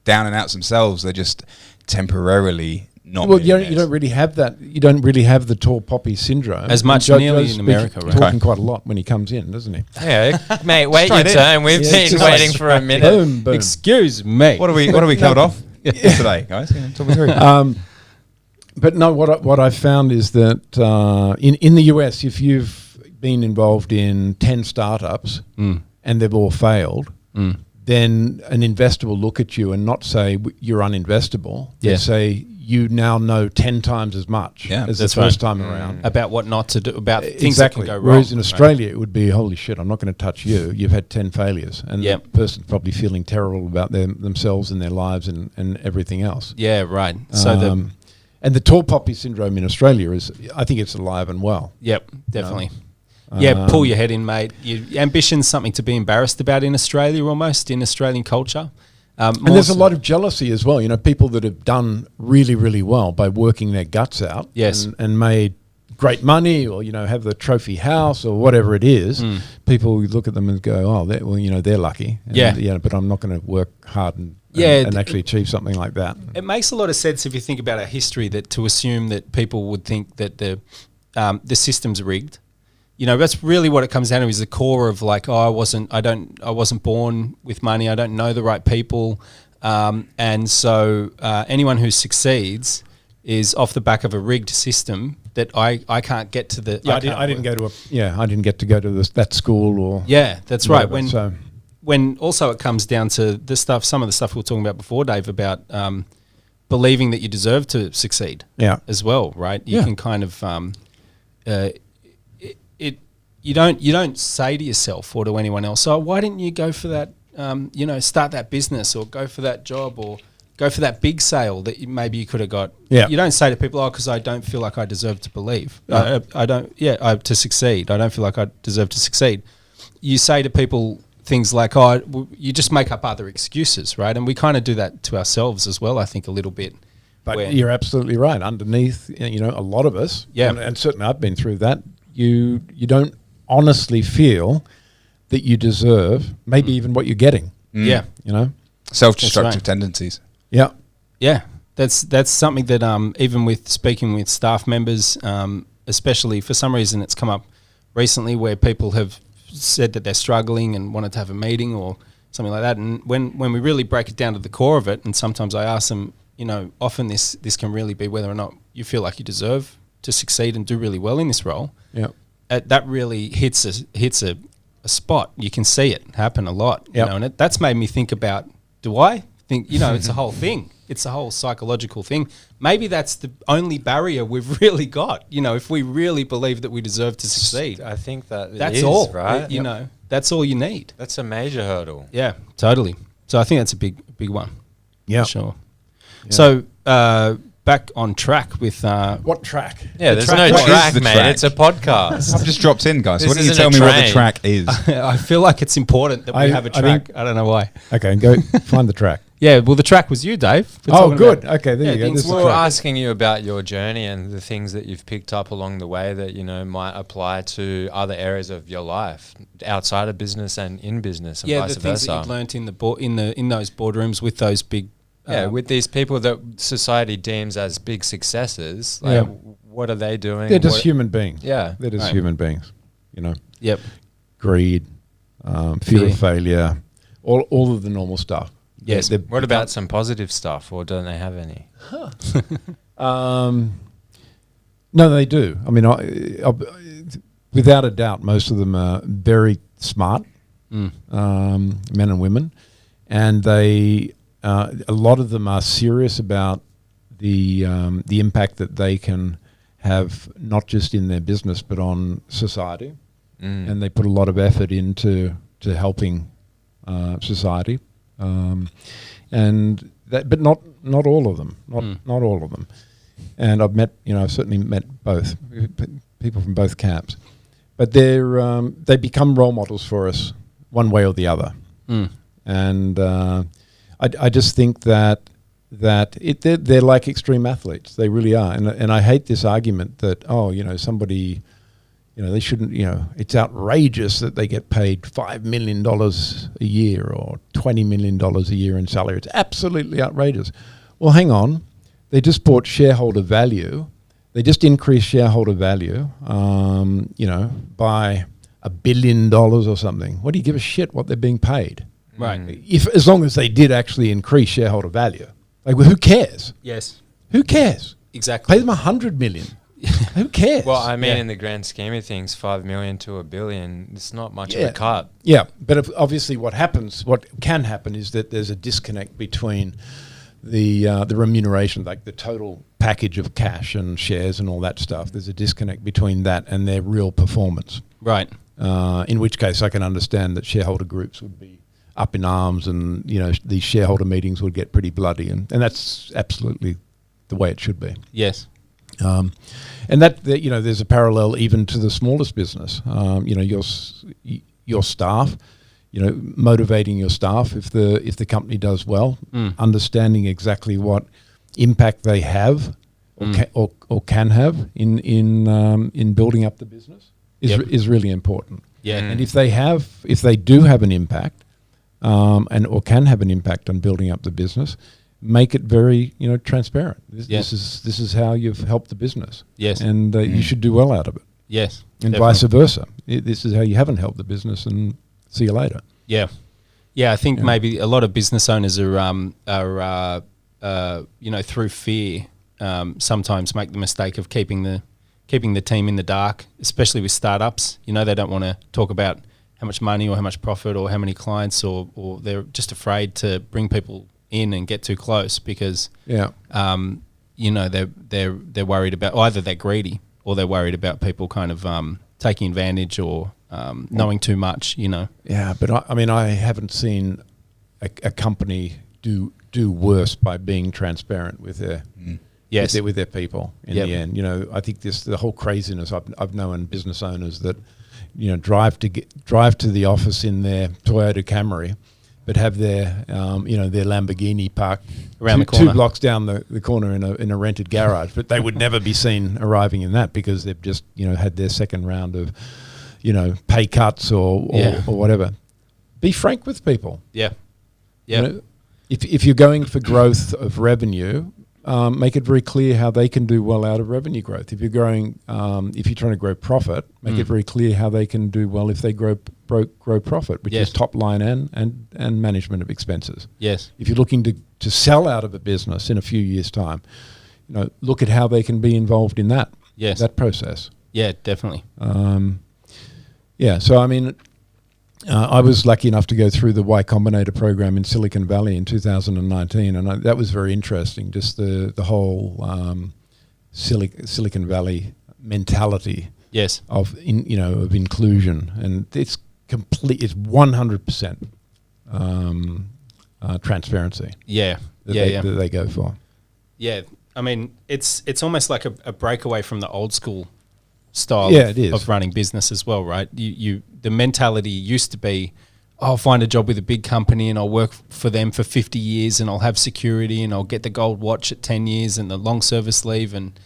down and outs themselves. They're just temporarily not. Well, you millionaires. don't really have that. You don't really have the tall poppy syndrome. As much And nearly Joe's in America, right? talking quite a lot when he comes in, doesn't he? Yeah, mate, wait your Straight in. turn. We've Yeah, been just waiting like for a minute. Boom, boom. Excuse me. What are we covered off today, guys? Yeah, talk me through. But no, what I found is that in the US, if you've been involved in 10 startups and they've all failed, then an investor will look at you and not say you're uninvestable. They Yeah. say you now know 10 times as much Yeah, as the that's first right. time around. About what not to do, about things Exactly. that can go wrong. Whereas in right? Australia, it would be, holy shit, I'm not going to touch you. You've had 10 failures. And Yep. the person's probably feeling terrible about themselves and their lives and everything else. Yeah, right. So And the tall poppy syndrome in Australia is, I think it's alive and well. yep, definitely. Yeah, pull your head in, mate. Your ambition's something to be embarrassed about in Australia, almost in Australian culture. And there's a lot of jealousy as well. You know, people that have done really, really well by working their guts out Yes. and made great money, or, you know, have the trophy house or whatever it is. People look at them and go, oh, they're lucky. And, Yeah. but I'm not going to work hard and actually achieve something like that. It makes a lot of sense if you think about our history, that to assume that people would think that the system's rigged. You know, that's really what it comes down to, is the core of like, I wasn't born with money. I don't know the right people. And so anyone who succeeds is off the back of a rigged system that I can't get to the. Yeah, I didn't get to go to that school or. Yeah, that's right. whatever. When also it comes down to some of the stuff we were talking about before, Dave, about believing that you deserve to succeed. Yeah. As well, right? You Yeah. can kind of you don't say to yourself or to anyone else, oh, why didn't you go for that? Start that business or go for that job or go for that big sale that maybe you could have got. Yeah. You don't say to people, oh, because I don't feel like I deserve to believe. No. To succeed. I don't feel like I deserve to succeed. You say to people things like, oh, you just make up other excuses, right? And we kind of do that to ourselves as well, I think, a little bit. But you're absolutely right. Underneath, you know, a lot of us, Yeah. and certainly I've been through that, you don't honestly feel that you deserve maybe even what you're getting, Yeah. you know? Self-destructive right. tendencies. Yeah. Yeah, that's something that even with speaking with staff members, especially for some reason it's come up recently where people have said that they're struggling and wanted to have a meeting or something like that. And when we really break it down to the core of it, and sometimes I ask them, you know, often this can really be whether or not you feel like you deserve to succeed and do really well in this role. Yeah. That really hits a spot. You can see it happen a lot. Yep. You know, and that's made me think about, do I think, it's a whole thing. It's a whole psychological thing. Maybe that's the only barrier we've really got. If we really believe that we deserve to succeed, I think that's all, right? That's all you need. That's a major hurdle. Yeah, totally. So I think that's a big one. Yeah. For sure. Yeah. So back on track with what track? Yeah, there's track. no What track, is the mate. track? It's a podcast. I've just dropped in, guys. This Why don't you isn't tell a me what the train. track is? I feel like it's important that we have a I track. think- I don't know why. Okay, go find the track. Yeah, well, the track was you, Dave. We're Oh, talking good. about- Okay, there Yeah, you go. things This is We the were track. asking you about your journey and the things that you've picked up along the way that might apply to other areas of your life outside of business and in business, and Yeah, vice the things that versa. you've learnt in those boardrooms with those big. With these people that society deems as big successes, Yeah. what are they doing? They're just What- human beings. Yeah. They're just Right. human beings. Yep. Greed, fear Fear. of failure, all of the normal stuff. Yes. They're What about some positive stuff, or don't they have any? No, they do. I mean, without a doubt, most of them are very smart, men and women, and they a lot of them are serious about the impact that they can have, not just in their business but on society, and they put a lot of effort into helping society, and that, but not all of them, not all of them. And I've met, I've certainly met both people from both camps, but they become role models for us one way or the other. And I just think that they're like extreme athletes. They really are. And I hate this argument that somebody, they shouldn't. It's outrageous that they get paid $5 million a year or $20 million a year in salary. It's absolutely outrageous. Well, hang on. They just bought shareholder value. They just increased shareholder value, by $1 billion or something. What do you give a shit what they're being paid? Right. As long as they did actually increase shareholder value. Like, well, who cares? Yes. Who cares? Exactly. Pay them $100 million. Who cares? Well, I mean, Yeah. in the grand scheme of things, 5 million to $1 billion, it's not much Yeah. of a cut. Yeah, but obviously what can happen is that there's a disconnect between the remuneration, like the total package of cash and shares and all that stuff. There's a disconnect between that and their real performance. Right. In which case I can understand that shareholder groups would be up in arms, and these shareholder meetings would get pretty bloody, and that's absolutely the way it should be. Yes. And that there's a parallel even to the smallest business. Your staff, motivating your staff if the company does well, understanding exactly what impact they have or can have in building up the business is really important. Yeah. And if they do have an impact, or can have an impact on building up the business, make it very transparent. This is how you've helped the business. Yes. And you should do well out of it. Yes. And definitely. vice versa. This is how you haven't helped the business, and see you later. Yeah. Yeah, I think maybe a lot of business owners are through fear, sometimes make the mistake of keeping the team in the dark, especially with startups. They don't want to talk about how much money or how much profit or how many clients, or they're just afraid to bring people in and get too close because they're worried about, either they're greedy or they're worried about people kind of taking advantage or knowing too much. Yeah, but I haven't seen a company do worse by being transparent with their with their people in the end. I think the whole craziness. I've known business owners that drive to the office in their Toyota Camry, but have their their Lamborghini parked around the corner, 2 blocks down the corner in a rented garage. But they would never be seen arriving in that because they've just had their second round of pay cuts or whatever. Be frank with people. Yeah. Yeah. If you're going for growth of revenue, make it very clear how they can do well out of revenue growth. If you're growing, if you're trying to grow profit, make it very clear how they can do well if they grow profit, which is top line and management of expenses. Yes. If you're looking to sell out of a business in a few years' time, look at how they can be involved in that. Yes. That process. Yeah, definitely. So I mean, I was lucky enough to go through the Y Combinator program in Silicon Valley in 2019, and that was very interesting. Just the whole Silicon Valley mentality. Yes. Of inclusion, and it's 100% transparency. Yeah. That they go for. Yeah. I mean, it's almost like a breakaway from the old school style it is. of running business as well, right? The mentality used to be, I'll find a job with a big company and I'll work for them for 50 years and I'll have security and I'll get the gold watch at 10 years and the long service leave and,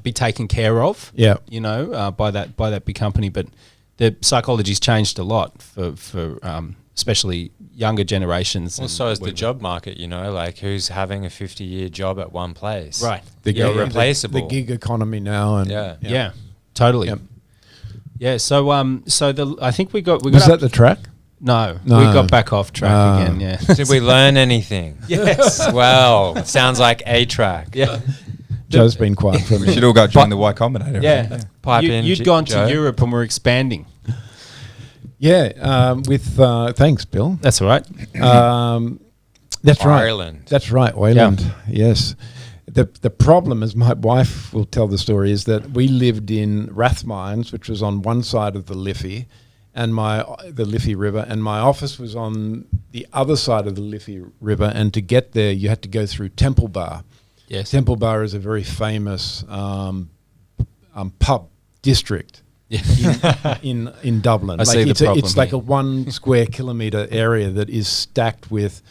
be taken care of, by that big company. But the psychology's changed a lot for especially younger generations. Well, so is the job market, like who's having a 50-year job at one place. Right. You're replaceable. The gig economy now. And Yeah, totally. Yep. Yeah, so I think we got Was that the track? No, we got back off track again, yeah. Did we learn anything? Yes. Well, sounds like a track. Yeah. Joe's been quiet for a We minute. should all go join the Y Combinator. Yeah. Pipe in, You'd gone Joe. to Europe and we're expanding. Yeah, with thanks, Bill. That's all right. That's right. Ireland. That's right, Ireland. Yes. The problem, as my wife will tell the story, is that we lived in Rathmines, which was on one side of the Liffey, and the Liffey River, and my office was on the other side of the Liffey River. And to get there, you had to go through Temple Bar. Yes. Temple Bar is a very famous pub district. Yeah. in Dublin. I see the problem it's like here. a 1 square kilometre area that is stacked with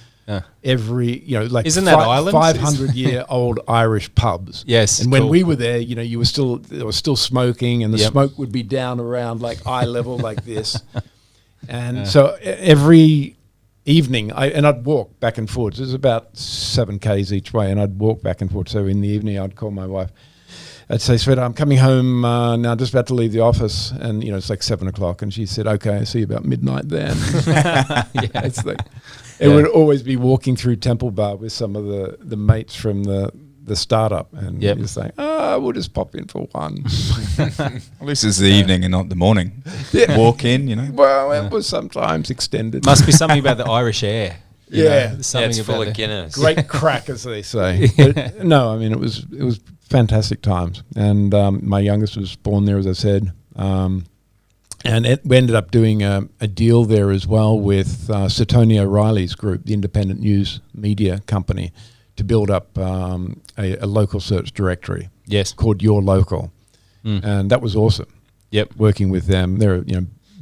every, Isn't that Ireland? 500-year-old Irish pubs. Yes, And when cool. we were there, there was still smoking, and the smoke would be down around like eye level like this. And so every evening, I'd walk back and forth. It was about 7 k's each way, and I'd walk back and forth. So in the evening, I'd call my wife. I'd say, sweetheart, I'm coming home now, just about to leave the office. And, it's like 7 o'clock. And she said, okay, I'll see you about midnight then. It's like, it would always be walking through Temple Bar with some of the mates from the startup. And you're saying, we'll just pop in for one. At least it's the evening and not the morning. Yeah. Walk in, Well, it was sometimes extended. Must be something about the Irish air. Something it's full about of Guinness. Great crack, as they say. But no, I mean, it was fantastic times. And my youngest was born there, as I said. And we ended up doing a deal there as well with Tony O'Reilly's group, the independent news media company, to build up a local search directory. Yes. Called Your Local. And that was awesome. Yep. Working with them. They're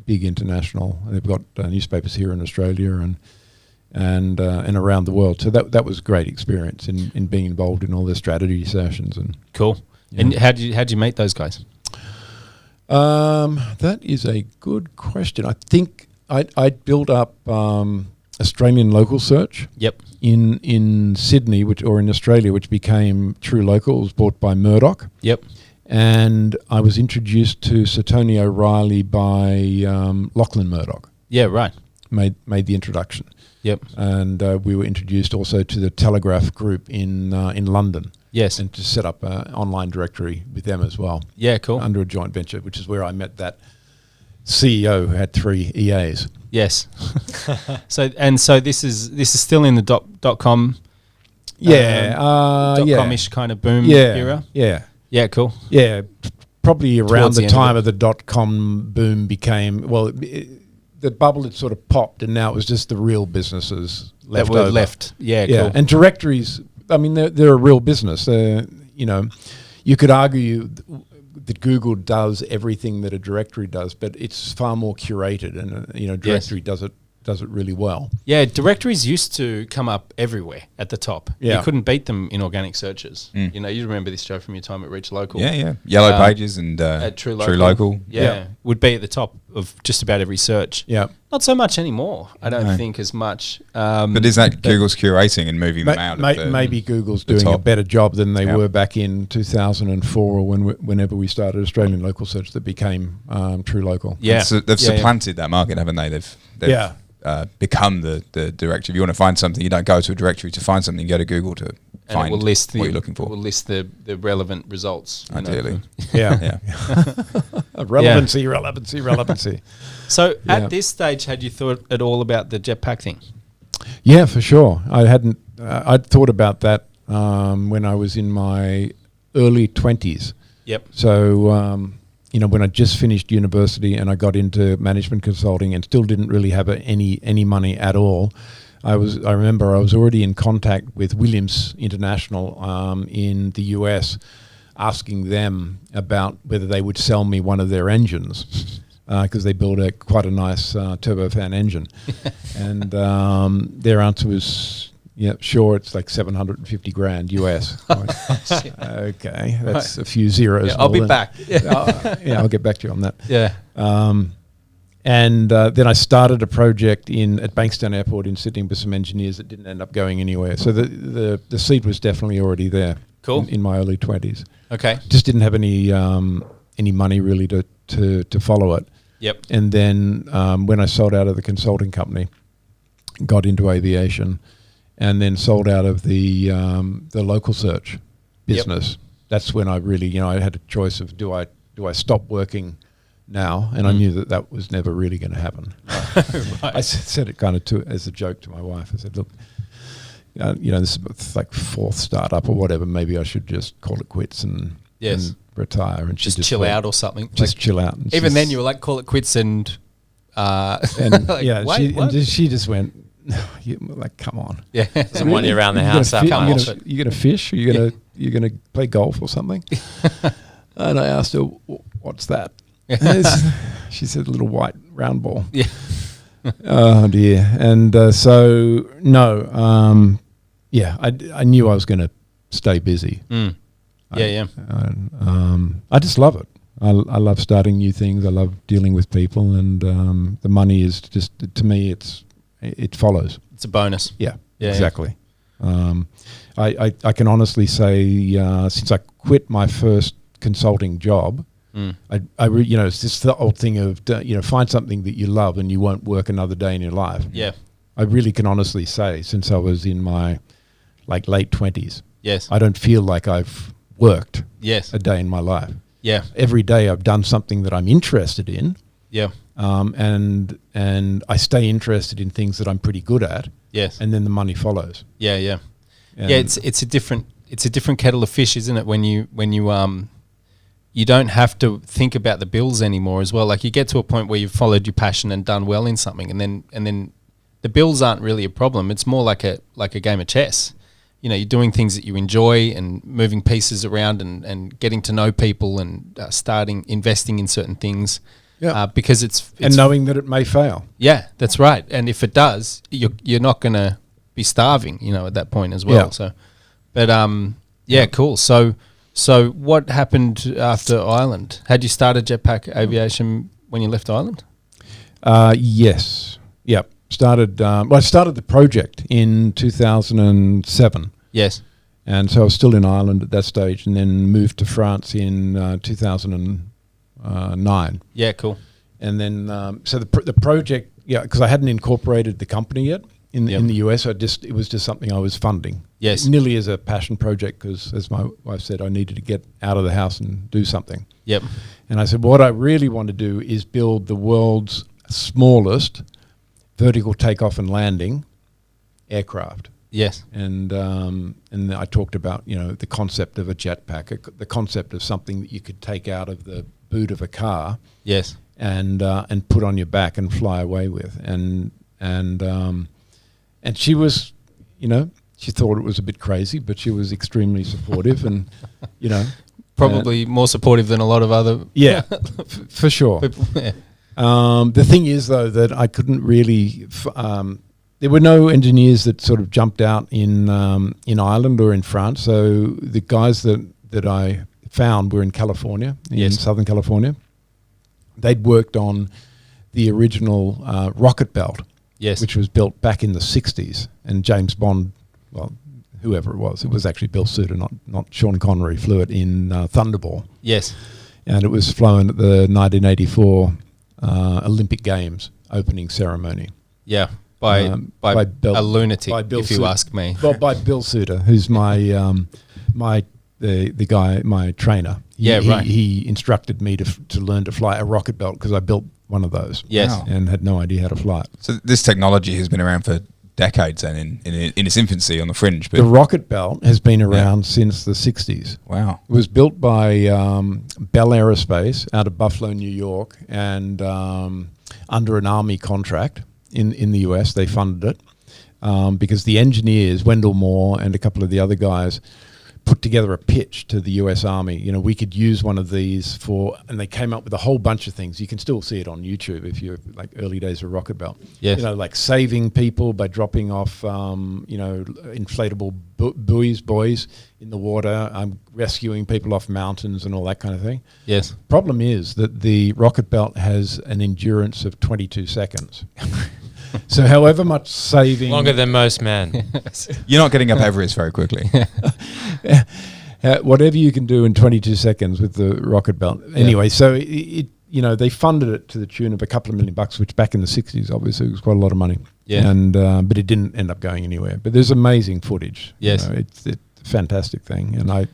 big international. They've got newspapers here in Australia and around the world. So that was a great experience in being involved in all the strategy sessions. And cool. And how'd you meet those guys? That is a good question. I think I built up Australian Local Search. Yep. In Sydney, in Australia, which became True Local. It was bought by Murdoch. Yep. And I was introduced to Sir Tony O'Reilly by Lachlan Murdoch. Yeah, right. Made the introduction. Yep. And we were introduced also to the Telegraph Group in London. Yes. And to set up an online directory with them as well. Yeah, cool. Under a joint venture, which is where I met that CEO who had 3 EAs. Yes. So this is still in the .com. .com-ish kind of boom era. Yeah. Yeah, cool. Yeah. Probably around Towards the the end time of of the .com boom became, the bubble had sort of popped, and now it was just the real businesses left that were over. left. Yeah, Yeah, cool. and directories, I mean, they're a real business. You could argue that Google does everything that a directory does, but it's far more curated, and a directory does it really well. Yeah, directories used to come up everywhere at the top. Yeah. You couldn't beat them in organic searches. You remember this, Joe, from your time at Reach Local. Yeah. Yellow Pages and at True True Local. Local. Yeah, would be at the top of just about every search. Yeah. Not so much anymore. I don't think as much. But is that Google's curating and moving them out? Maybe Google's doing a top. better job than they were back in 2004 or whenever we started Australian Local Search that became True Local. Yeah. So they've supplanted that market, haven't they? They've become the directory. If you want to find something, you don't go to a directory to find something, you go to Google to And it will list what you're looking for. It will list the relevant results. Ideally. Yeah. Relevancy. So at this stage, had you thought at all about the jetpack thing? Yeah, for sure. I hadn't. I'd thought about that when I was in my early 20s. Yep. So when I just finished university and I got into management consulting and still didn't really have any money at all. I remember I was already in contact with Williams International in the US, asking them about whether they would sell me one of their engines because they built quite a nice turbofan engine, and their answer was, "Yeah, sure, it's like $750,000 US." Okay, that's a few zeros. Yeah, I'll be back. I'll get back to you on that. Yeah. And then I started a project at Bankstown Airport in Sydney with some engineers that didn't end up going anywhere. So the seed was definitely already there. Cool. In my early 20s. Okay. Just didn't have any money really to follow it. Yep. And then when I sold out of the consulting company, got into aviation, and then sold out of the local search business. Yep. That's when I really, I had a choice of do I stop working now, and I knew that was never really going to happen. Right. I said it kind of as a joke to my wife. I said, "Look, this is like fourth startup or whatever. Maybe I should just call it quits and retire and just chill out or something. Just chill out." And even then, you were like, "Call it quits," and like, she just went, like, "Come on, someone around the house that much. You gonna fish? Or you gonna play golf or something?" And I asked her, "What's that?" She said, "A little white round ball." Yeah. Oh dear. And so no, I knew I was going to stay busy. Mm. I just love it. I love starting new things. I love dealing with people, and the money is just, to me, it follows. It's a bonus. Yeah, exactly. I can honestly say since I quit my first consulting job. It's just the old thing of, find something that you love and you won't work another day in your life. Yeah. I really can honestly say, since I was in my late 20s, yes, I don't feel like I've worked a day in my life. Yeah. Every day I've done something that I'm interested in. Yeah. And I stay interested in things that I'm pretty good at. Yes. And then the money follows. Yeah, yeah. It's a different kettle of fish, isn't it? When you don't have to think about the bills anymore as well. Like, you get to a point where you've followed your passion and done well in something, and then the bills aren't really a problem. It's more like a game of chess. You're doing things that you enjoy and moving pieces around and getting to know people and investing in certain things. Yeah. Because it's and knowing that it may fail. Yeah, that's right. And if it does, you're not going to be starving, at that point as well. Yeah. So, cool. So what happened after Ireland? Had you started Jetpack Aviation when you left Ireland? Yes. Yep. I started the project in 2007. Yes. And so I was still in Ireland at that stage, and then moved to France in 2009. Yeah, cool. And then, so the project, because I hadn't incorporated the company yet in the US, it was just something I was funding. Yes. Nearly as a passion project, because as my wife said, I needed to get out of the house and do something. Yep. And I said, what I really want to do is build the world's smallest vertical takeoff and landing aircraft. Yes. And I talked about, the concept of a jetpack, the concept of something that you could take out of the boot of a car. Yes. And put on your back and fly away with. And she was, she thought it was a bit crazy, but she was extremely supportive and, probably more supportive than a lot of other for sure. People, yeah. The thing is, though, that I couldn't really. There were no engineers that sort of jumped out in Ireland or in France. So the guys that I found were in California, in Southern California. They'd worked on the original rocket belt, which was built back in the 60s, and James Bond, well, whoever it was actually Bill Suter, not Sean Connery, flew it in Thunderball. Yes. And it was flown at the 1984 Olympic Games opening ceremony. Yeah. by Bill, a lunatic, by Bill if you ask me. Well, by Bill Suter, who's the guy, my trainer. He instructed me to learn to fly a rocket belt because I built one of those. Yes. Wow. And had no idea how to fly it. So this technology has been around for decades then in its infancy on the fringe. But The rocket belt has been around since the 60s. wow. It was built by Bell Aerospace out of Buffalo, New York, and under an Army contract in the US. They funded it because the engineers, Wendell Moore and a couple of the other guys, put together a pitch to the US Army. You know, we could use one of these and they came up with a whole bunch of things. You can still see it on YouTube if you're like early days of rocket belt. Yes. You know, like saving people by dropping off, inflatable buoys in the water, rescuing people off mountains and all that kind of thing. Yes. Problem is that the rocket belt has an endurance of 22 seconds. So however much saving... Longer than most men. You're not getting up Everest very quickly. Whatever you can do in 22 seconds with the rocket belt. Anyway, so they funded it to the tune of a couple of $1 million, which back in the 60s, obviously, was quite a lot of money. Yeah. And but it didn't end up going anywhere. But there's amazing footage. Yes. You know, it's a fantastic thing. And I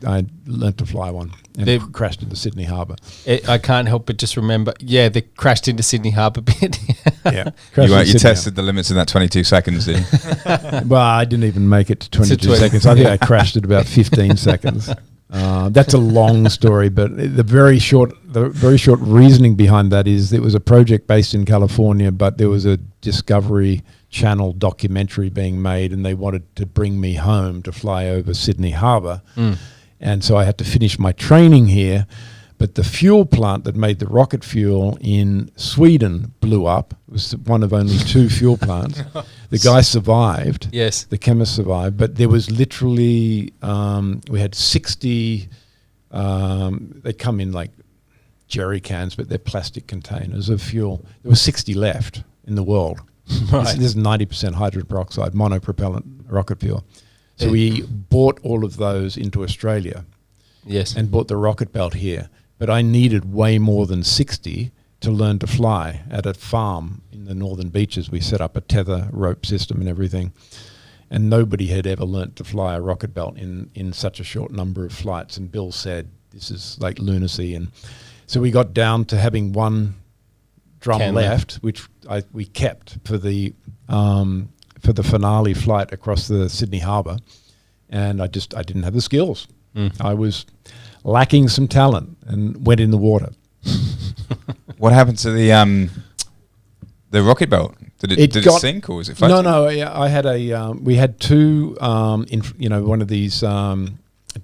learnt to fly one and crashed into Sydney Harbour. I can't help but just remember, they crashed into Sydney Harbour bit. Yeah. You tested the limits in that 22 seconds, did you? Well, I didn't even make it to 22 seconds. I think I crashed at about 15 seconds. That's a long story, but the very short reasoning behind that is it was a project based in California, but there was a Discovery Channel documentary being made, and they wanted to bring me home to fly over Sydney Harbour, and so I had to finish my training here. But the fuel plant that made the rocket fuel in Sweden blew up. It was one of only 2 fuel plants. The guy survived. Yes. The chemist survived. But there was literally, we had 60, they come in like jerry cans, but they're plastic containers of fuel. There was 60 left in the world. Right. This is 90% hydrogen peroxide, monopropellant rocket fuel. So we bought all of those into Australia. Yes. And bought the rocket belt here. But I needed way more than 60 to learn to fly at a farm in the Northern Beaches. We set up a tether rope system and everything. And nobody had ever learnt to fly a rocket belt in such a short number of flights. And Bill said, this is like lunacy. And so we got down to having one drum left, which we kept for the finale flight across the Sydney Harbour. And I didn't have the skills. I was lacking some talent and went in the water. What happened to the rocket belt? Did it sink or was it floating? No. I had we had 2, one of these 2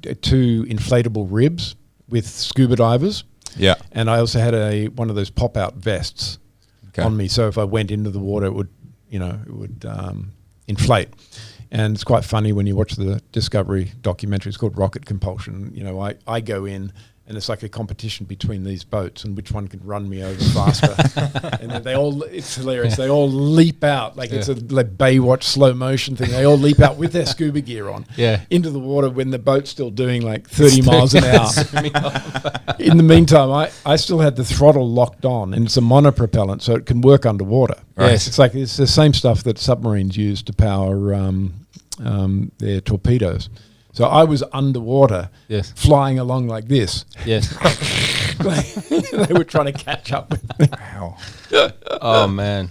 inflatable ribs with scuba divers. Yeah. And I also had one of those pop-out vests on me. So if I went into the water, it would inflate. And it's quite funny when you watch the Discovery documentary. It's called Rocket Compulsion. You know, I go in and it's like a competition between these boats and which one can run me over faster. And then it's hilarious. They all leap out like it's a like Baywatch slow motion thing. They all leap out with their scuba gear on into the water when the boat's still doing like 30 miles an hour. In the meantime, I still had the throttle locked on, and it's a monopropellant, so it can work underwater. Right. Yes. It's the same stuff that submarines use to power their torpedoes. So I was underwater, flying along like this. Yes. They were trying to catch up with me. Wow. Oh, man.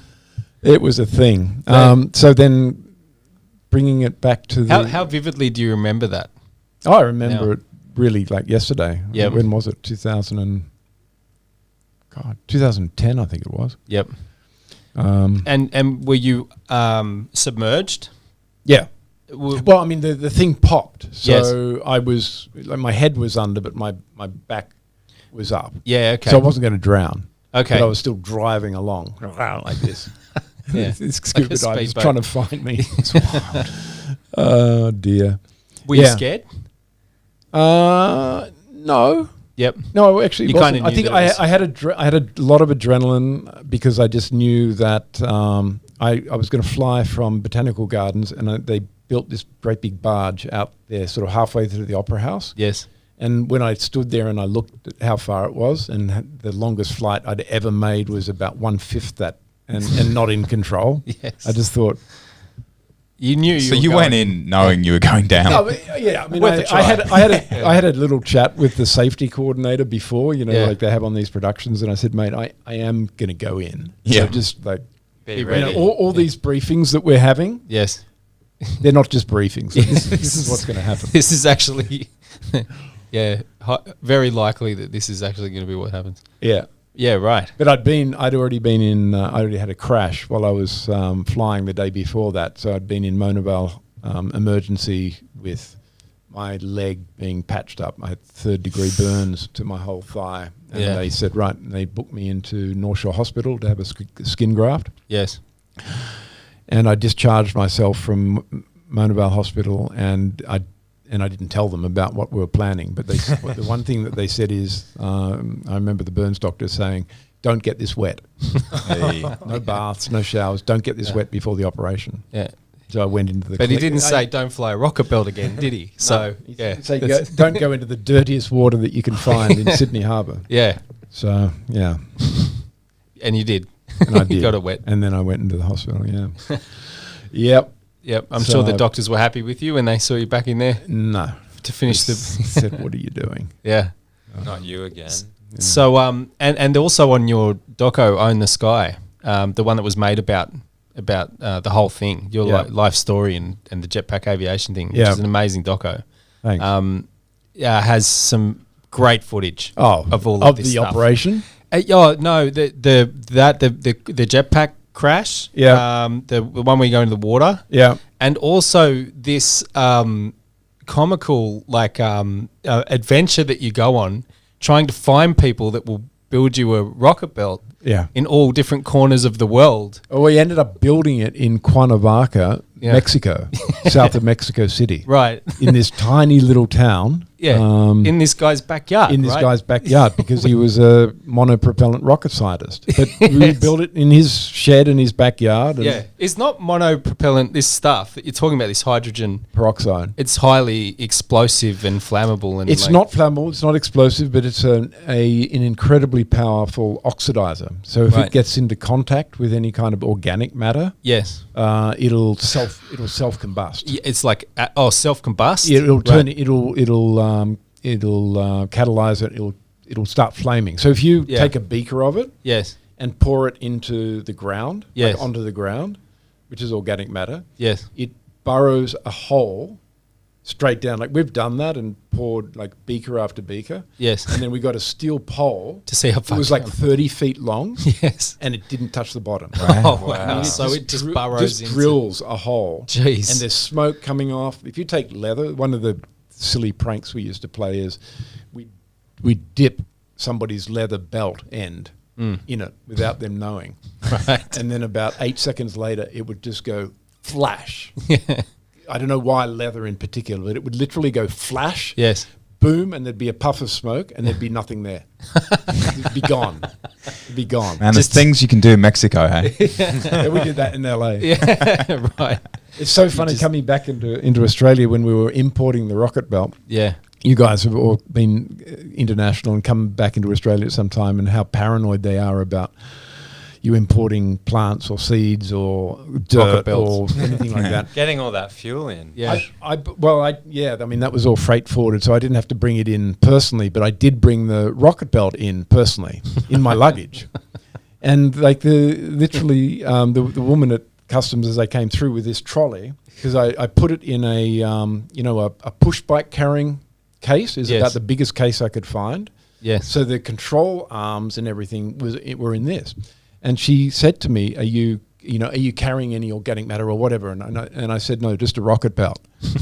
It was a thing. So then bringing it back to the... How vividly do you remember that? Oh, I remember it really like yesterday. Yeah. When was it? 2010, I think it was. Yep. And were you submerged? Yeah. Well, I mean, the thing popped. So I was, like, my head was under, but my back was up. Yeah, okay. So I wasn't going to drown. Okay. But I was still driving along like this. Yeah. This scuba diver was trying to find me. It's wild. Oh, dear. Were you scared? No. Yep. No, actually, you kind of. I think I had a lot of adrenaline because I just knew that I was going to fly from Botanical Gardens, and they built this great big barge out there, sort of halfway through the Opera House. Yes. And when I stood there and I looked at how far it was, and the longest flight I'd ever made was about 1/5 and not in control. Yes. I just thought. You knew. So were you going- went in knowing you were going down. No, but, yeah, I mean, Worth a I try. had a little chat with the safety coordinator before, Yeah. like they have on these productions, and I said, mate, I am going to go in. Yeah. So just like, Be Be ready. ready. all these briefings that we're having, Yes. they're not just briefings. This is what's going to happen. This is actually, very likely that this is actually going to be what happens. Yeah. Yeah, right. But I'd already been in, I already had a crash while I was flying the day before that. So I'd been in Monavale emergency with my leg being patched up. I had 3rd-degree burns to my whole thigh. And Yeah. they said, right, and they booked me into North Shore Hospital to have a skin graft. Yes. And I discharged myself from Monavale Hospital, and I didn't tell them about what we were planning. But they, the one thing that they said is, I remember the burns doctor saying, "Don't get this wet. Hey. No baths, no showers. Don't get this wet before the operation." Yeah. So I went into the. But he clinic. didn't say don't fly a rocket belt again, did he? So, yeah. So don't go into the dirtiest water that you can find in Sydney Harbour. Yeah. So yeah, And you did. and I You did. got it wet. and then I went into the hospital. Yeah. Yep. Yep. I'm So sure the doctors were happy with you when they saw you back in there No. to finish He the. said, "What are you doing?" Yeah. Not you again. So, and also on your doco, Own the Sky, the one that was made about the whole thing, your Yeah. life story and the Jetpack Aviation thing, which Yeah. is an amazing doco. Thanks. Has some great footage of all of this the stuff. operation. No, the jetpack crash. Yeah. The one where you go into the water. Yeah. And also this comical adventure that you go on, trying to find people that will build you a rocket belt. Yeah. In all different corners of the world. Well, we ended up building it in Cuernavaca, Yeah. Mexico, south of Mexico City. Right. In this tiny little town. Yeah. In this guy's backyard. in this right? guy's backyard because he was a monopropellant rocket scientist. But we built it in his shed in his backyard. And Yeah. It's not monopropellant, this stuff that you're talking about, this hydrogen. peroxide. It's highly explosive and flammable. And It's not flammable, it's not explosive, but it's an incredibly powerful oxidizer. So if Right. it gets into contact with any kind of organic matter, Yes. it'll self combust. Yeah, it's like, self-combust? It'll turn. Right. It'll catalyze it. It'll start flaming. So if you Yeah. take a beaker of it Yes. and pour it into the ground, Yes. onto the ground, which is organic matter, Yes. it burrows a hole straight down. Like we've done that and poured like beaker after beaker. Yes. And then we got a steel pole. To see how It far was down. like 30 feet long Yes. and it didn't touch the bottom. Oh, wow. Wow. So it just burrows just into... drills a hole. Jeez. And there's smoke coming off. If you take leather, one of the silly pranks we used to play is we dip somebody's leather belt end in it without them knowing. Right. And then about 8 seconds later, it would just go flash. Yeah. I don't know why leather in particular, but it would literally go flash, Yes. boom, and there'd be a puff of smoke, and there'd be nothing there. It'd be gone. It'd be gone. Man, there's things you can do in Mexico, hey? Yeah, we did that in LA. Yeah. Right. It's so funny coming back into Australia when we were importing the rocket belt. Yeah. You guys have all been international and come back into Australia at some time, and how paranoid they are about you importing plants or seeds or dirt or belts. anything like that. Getting all that fuel in. Yeah. I mean, that was all freight forwarded, so I didn't have to bring it in personally, but I did bring the rocket belt in personally in my luggage. And like the woman at customs, as they came through with this trolley, because I put it in a push bike carrying case, is Yes. about the biggest case I could find. Yes. So the control arms and everything were in this. And she said to me, are you carrying any organic matter or whatever? And I said, no, just a rocket belt.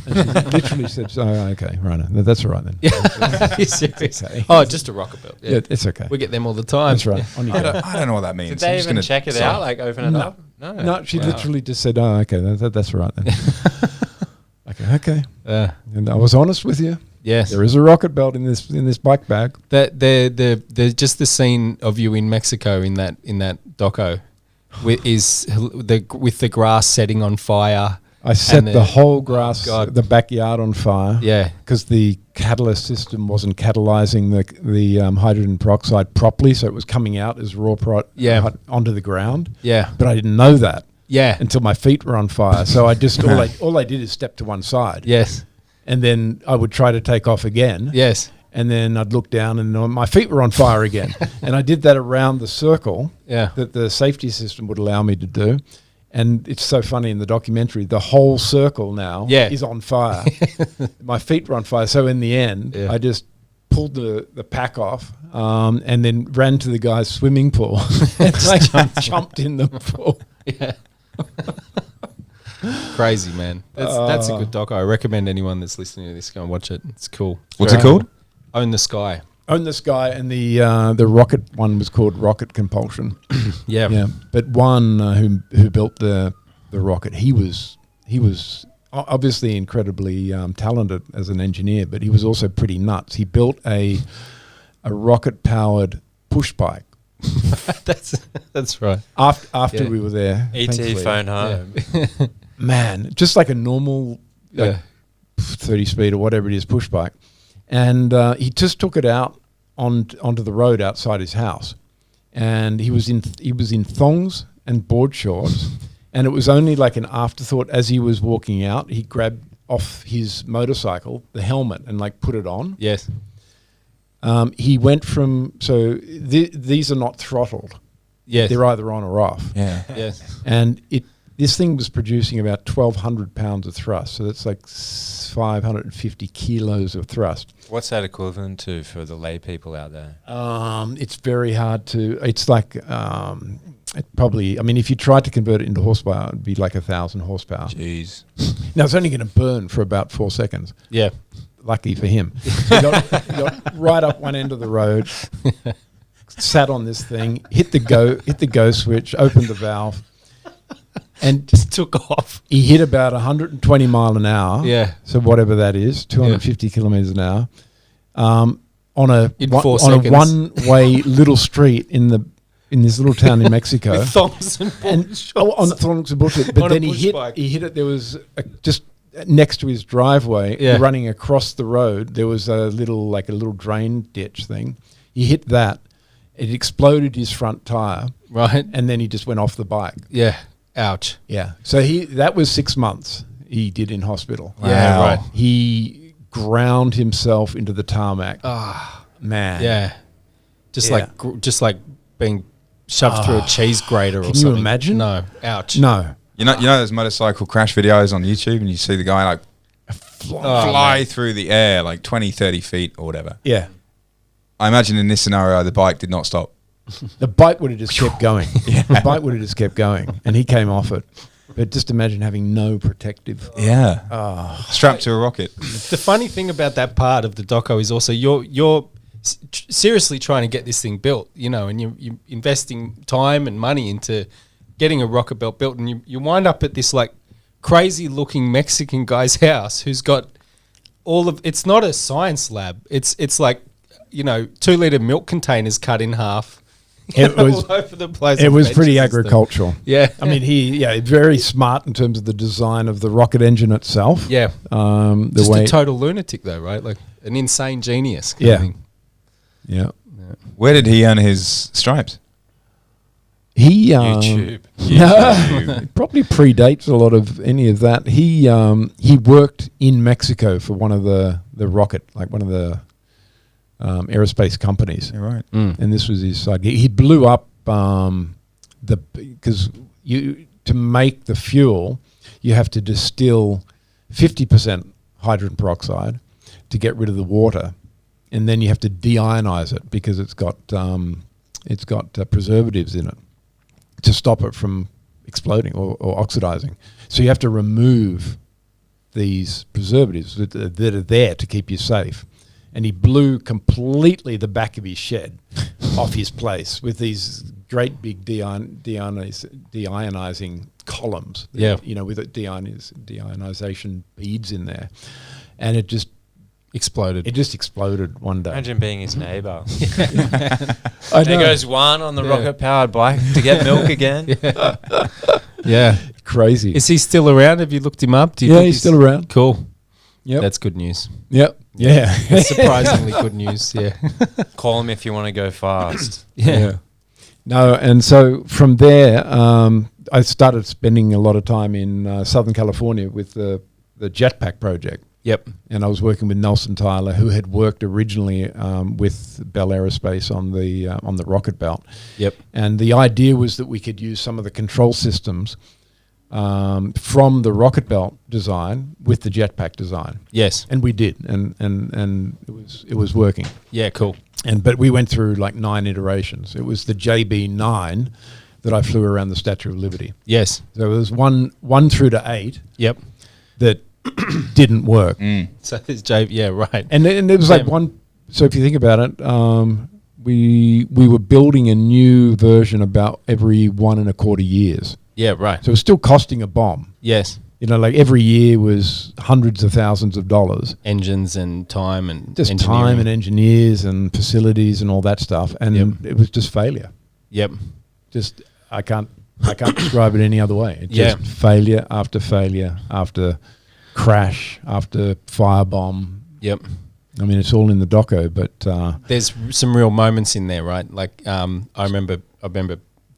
And she literally said, oh, okay, right, that's all right then. You're serious? Okay. Oh, just a rocket belt. Yeah, it's okay. We get them all the time. That's right. On you I go. don't know what that means. Did they I'm just even gonna- check it sorry. out? Like open it No. up? No, she Wow. literally just said, oh, okay, that's all right then. Okay. And I was honest with you. Yes. There is a rocket belt in this bike bag. The just the scene of you in Mexico in that doco with the grass setting on fire. I set And the whole grass, God. the backyard on fire. Yeah. Because the catalyst system wasn't catalyzing the hydrogen peroxide properly, so it was coming out as raw onto the ground. Yeah. But I didn't know that. Yeah. Until my feet were on fire. So I just all I did is step to one side. Yes. And then I would try to take off again. Yes. And then I'd look down and my feet were on fire again. And I did that around the circle that the safety system would allow me to do. And it's so funny in the documentary, the whole circle now is on fire. My feet were on fire. So in the end, I just pulled the pack off and then ran to the guy's swimming pool and jumped in the pool. Yeah. Crazy, man. That's a good doc. I recommend anyone that's listening to this go and watch it. It's cool. What's it called? Own the Sky. Own the Sky, and the rocket one was called Rocket Compulsion. Yeah. But one who built the rocket, he was obviously incredibly talented as an engineer, but he was also pretty nuts. He built a rocket powered push bike. That's right. After we were there, ET phone home. Yeah. Man, just like a normal 30 speed or whatever it is push bike. And he just took it out onto the road outside his house, and he was in thongs and board shorts, and it was only like an afterthought as he was walking out. He grabbed off his motorcycle the helmet and like put it on. Yes. He went from these are not throttled. Yes. They're either on or off. Yeah. Yes. And this thing was producing about 1,200 pounds of thrust, so that's like 550 kilos of thrust. What's that equivalent to for the lay people out there? It's very hard to. It's like it probably. I mean, if you tried to convert it into horsepower, it'd be like 1,000 horsepower. Jeez. Now it's only going to burn for about 4 seconds. Yeah. Lucky for him. He got right up one end of the road, sat on this thing, hit the go switch, opened the valve. And just took off. He hit about 120 mile an hour. Yeah. So whatever that is, 250 kilometers an hour, on a one-way little street in this little town in Mexico. With thongs and bullshit. On thongs and bullshit. But then he hit it. There was just next to his driveway, running across the road, there was a little drain ditch thing. He hit that. It exploded his front tire. Right. And then he just went off the bike. Yeah. Ouch. Yeah. So that was 6 months he did in hospital. Wow. Yeah, right. He ground himself into the tarmac. Ah, man. Yeah. Just like being shoved through a cheese grater or something. Can you imagine? No. Ouch. No. You know those motorcycle crash videos on YouTube, and you see the guy like fly through the air like 20, 30 feet or whatever. Yeah. I imagine in this scenario the bike did not stop. The bike would have just kept going. The bike would have just kept going, and he came off it. But just imagine having no protective. Yeah. Strapped to a rocket. The funny thing about that part of the doco is also you're seriously trying to get this thing built, and you're investing time and money into getting a rocket belt built, and you wind up at this like crazy looking Mexican guy's house who's got it's not a science lab. It's like, 2-liter milk containers cut in half. It was all over the place. It was pretty agricultural. Yeah. I mean, very smart in terms of the design of the rocket engine itself. Yeah. Just a total lunatic though, right? Like an insane genius. Kind of thing. Yeah. Where did he earn his stripes? He YouTube. It probably predates a lot of any of that. He worked in Mexico for one of the aerospace companies. Yeah, right. And this was his side. He blew up because to make the fuel, you have to distill 50% hydrogen peroxide to get rid of the water, and then you have to deionize it because it's got preservatives in it to stop it from exploding or oxidizing. So you have to remove these preservatives that are there to keep you safe. And he blew completely the back of his shed off his place with these great big deionizing columns. Yeah. With deionization beads in there. And it just exploded. It just exploded one day. Imagine being his neighbour. I There know. goes one on the rocket-powered bike to get milk again. Yeah. Crazy. Is he still around? Have you looked him up? Do you think he's still around. Cool. Yep. That's good news. Yep. Yeah. It's surprisingly good news. Yeah. Call them if you want to go fast. Yeah. No, and so from there, I started spending a lot of time in Southern California with the Jetpack Project. Yep. And I was working with Nelson Tyler, who had worked originally with Bell Aerospace on the rocket belt. Yep. And the idea was that we could use some of the control systems from the rocket belt design with the jetpack design. Yes. And we did, and it was working. Yeah. Cool. But we went through like 9 iterations. It was the JB9 that I flew around the Statue of Liberty. Yes. So it was 1 through to 8 Yep. that didn't work. So there's J. Yeah. Right. And it was like one. So if you think about it, we were building a new version about every 1.25 years. Yeah. Right. So it was still costing a bomb. Yes. You know, like every year was hundreds of thousands of dollars. Engines and time and Just engineering. time and engineers and facilities and all that stuff. And it was just failure. Yep. Just I can't describe it any other way. It's just failure after failure after crash after firebomb. Yep. I mean, it's all in the doco, but There's some real moments in there, right? Like I remember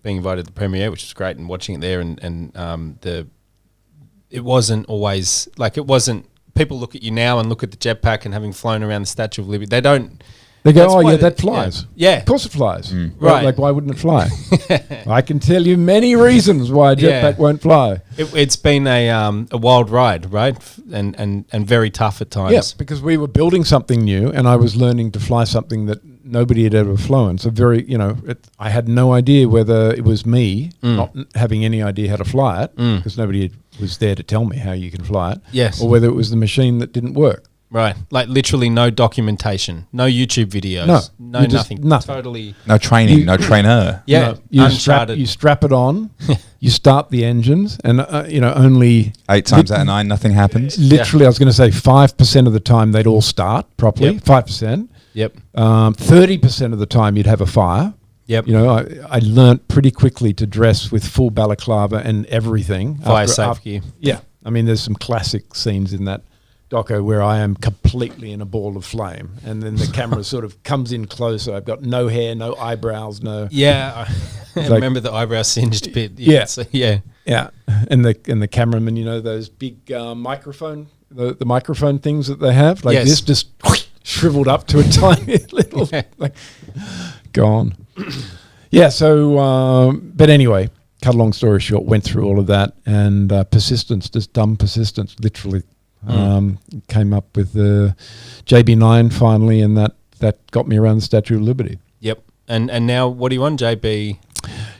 being invited to the premiere, which was great, and watching it there, and it wasn't always like it wasn't. People look at you now and look at the jetpack and having flown around the Statue of Liberty. They don't. They go, That's oh why yeah, they- that flies. Yeah. Of course it flies. Right. Like why wouldn't it fly? I can tell you many reasons why a jetpack won't fly. It's been a wild ride, right? And very tough at times. Yes, because we were building something new, and I was learning to fly something that nobody had ever flown. So I had no idea whether it was me not having any idea how to fly it, because nobody was there to tell me how you can fly it. Yes. Or whether it was the machine that didn't work. Right. Like literally no documentation, no YouTube videos, no you just- nothing. nothing. Totally. No training, no trainer. Yeah. You Uncharted. strap it on, you start the engines, and only 8 times out of 9, nothing happens. literally, I was going to say 5% of the time they'd all start properly. Yep. 5%. Yep. 30% of the time you'd have a fire. Yep. You know, I learnt pretty quickly to dress with full balaclava and everything. Fire safe gear. Yeah. I mean, there's some classic scenes in that doco where I am completely in a ball of flame, and then the camera sort of comes in closer. I've got no hair, no eyebrows, no. Yeah. I like- remember the eyebrow singed bit. Yeah. So, yeah. Yeah, and the cameraman, those big microphone, the microphone things that they have, like Yes. this, just shriveled up to a tiny little, like, gone. Yeah. So, but anyway, cut a long story short, went through all of that, and persistence, just dumb persistence, literally, came up with the JB9 finally, and that got me around the Statue of Liberty. Yep. And now what do you want, JB?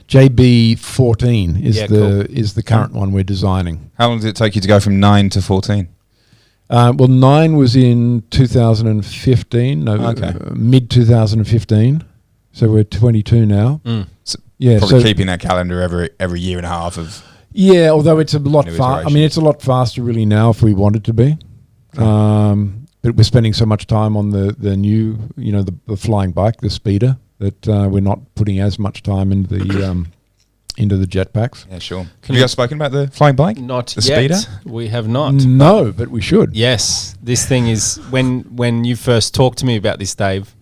JB14 is cool. is the current one we're designing. How long did it take you to go from 9 to 14? Well, 9 was in 2015, mid 2015. So we're 22 now. So Yeah, probably so keeping that calendar every year and a half of. yeah, although it's a lot New faster. I iteration. mean, it's a lot faster really now if we wanted to be. But we're spending so much time on the new, the flying bike, the speeder, that we're not putting as much time into the jetpacks. Yeah, sure. Have you guys spoken about the flying bike? Not the yet. speeder? We have not. No, but we should. Yes. This thing is, when you first talked to me about this, Dave,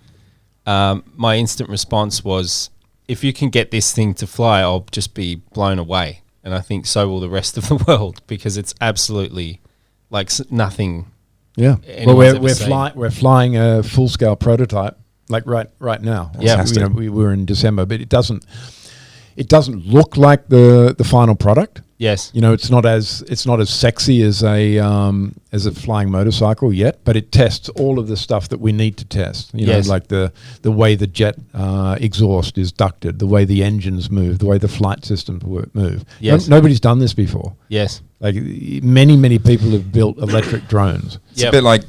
my instant response was, if you can get this thing to fly, I'll just be blown away. And I think so will the rest of the world, because it's absolutely like nothing. Yeah. anyone's Well, ever we're seen. we're flying a full scale prototype, like right now. Yeah. Also, we were in December, but it doesn't look like the final product. Yes. It's not as sexy as a flying motorcycle yet, but it tests all of the stuff that we need to test. Yes. Like the way the jet exhaust is ducted, the way the engines move, the way the flight systems move. Yes. Nobody's done this before. Yes. Like many people have built electric drones. It's a bit like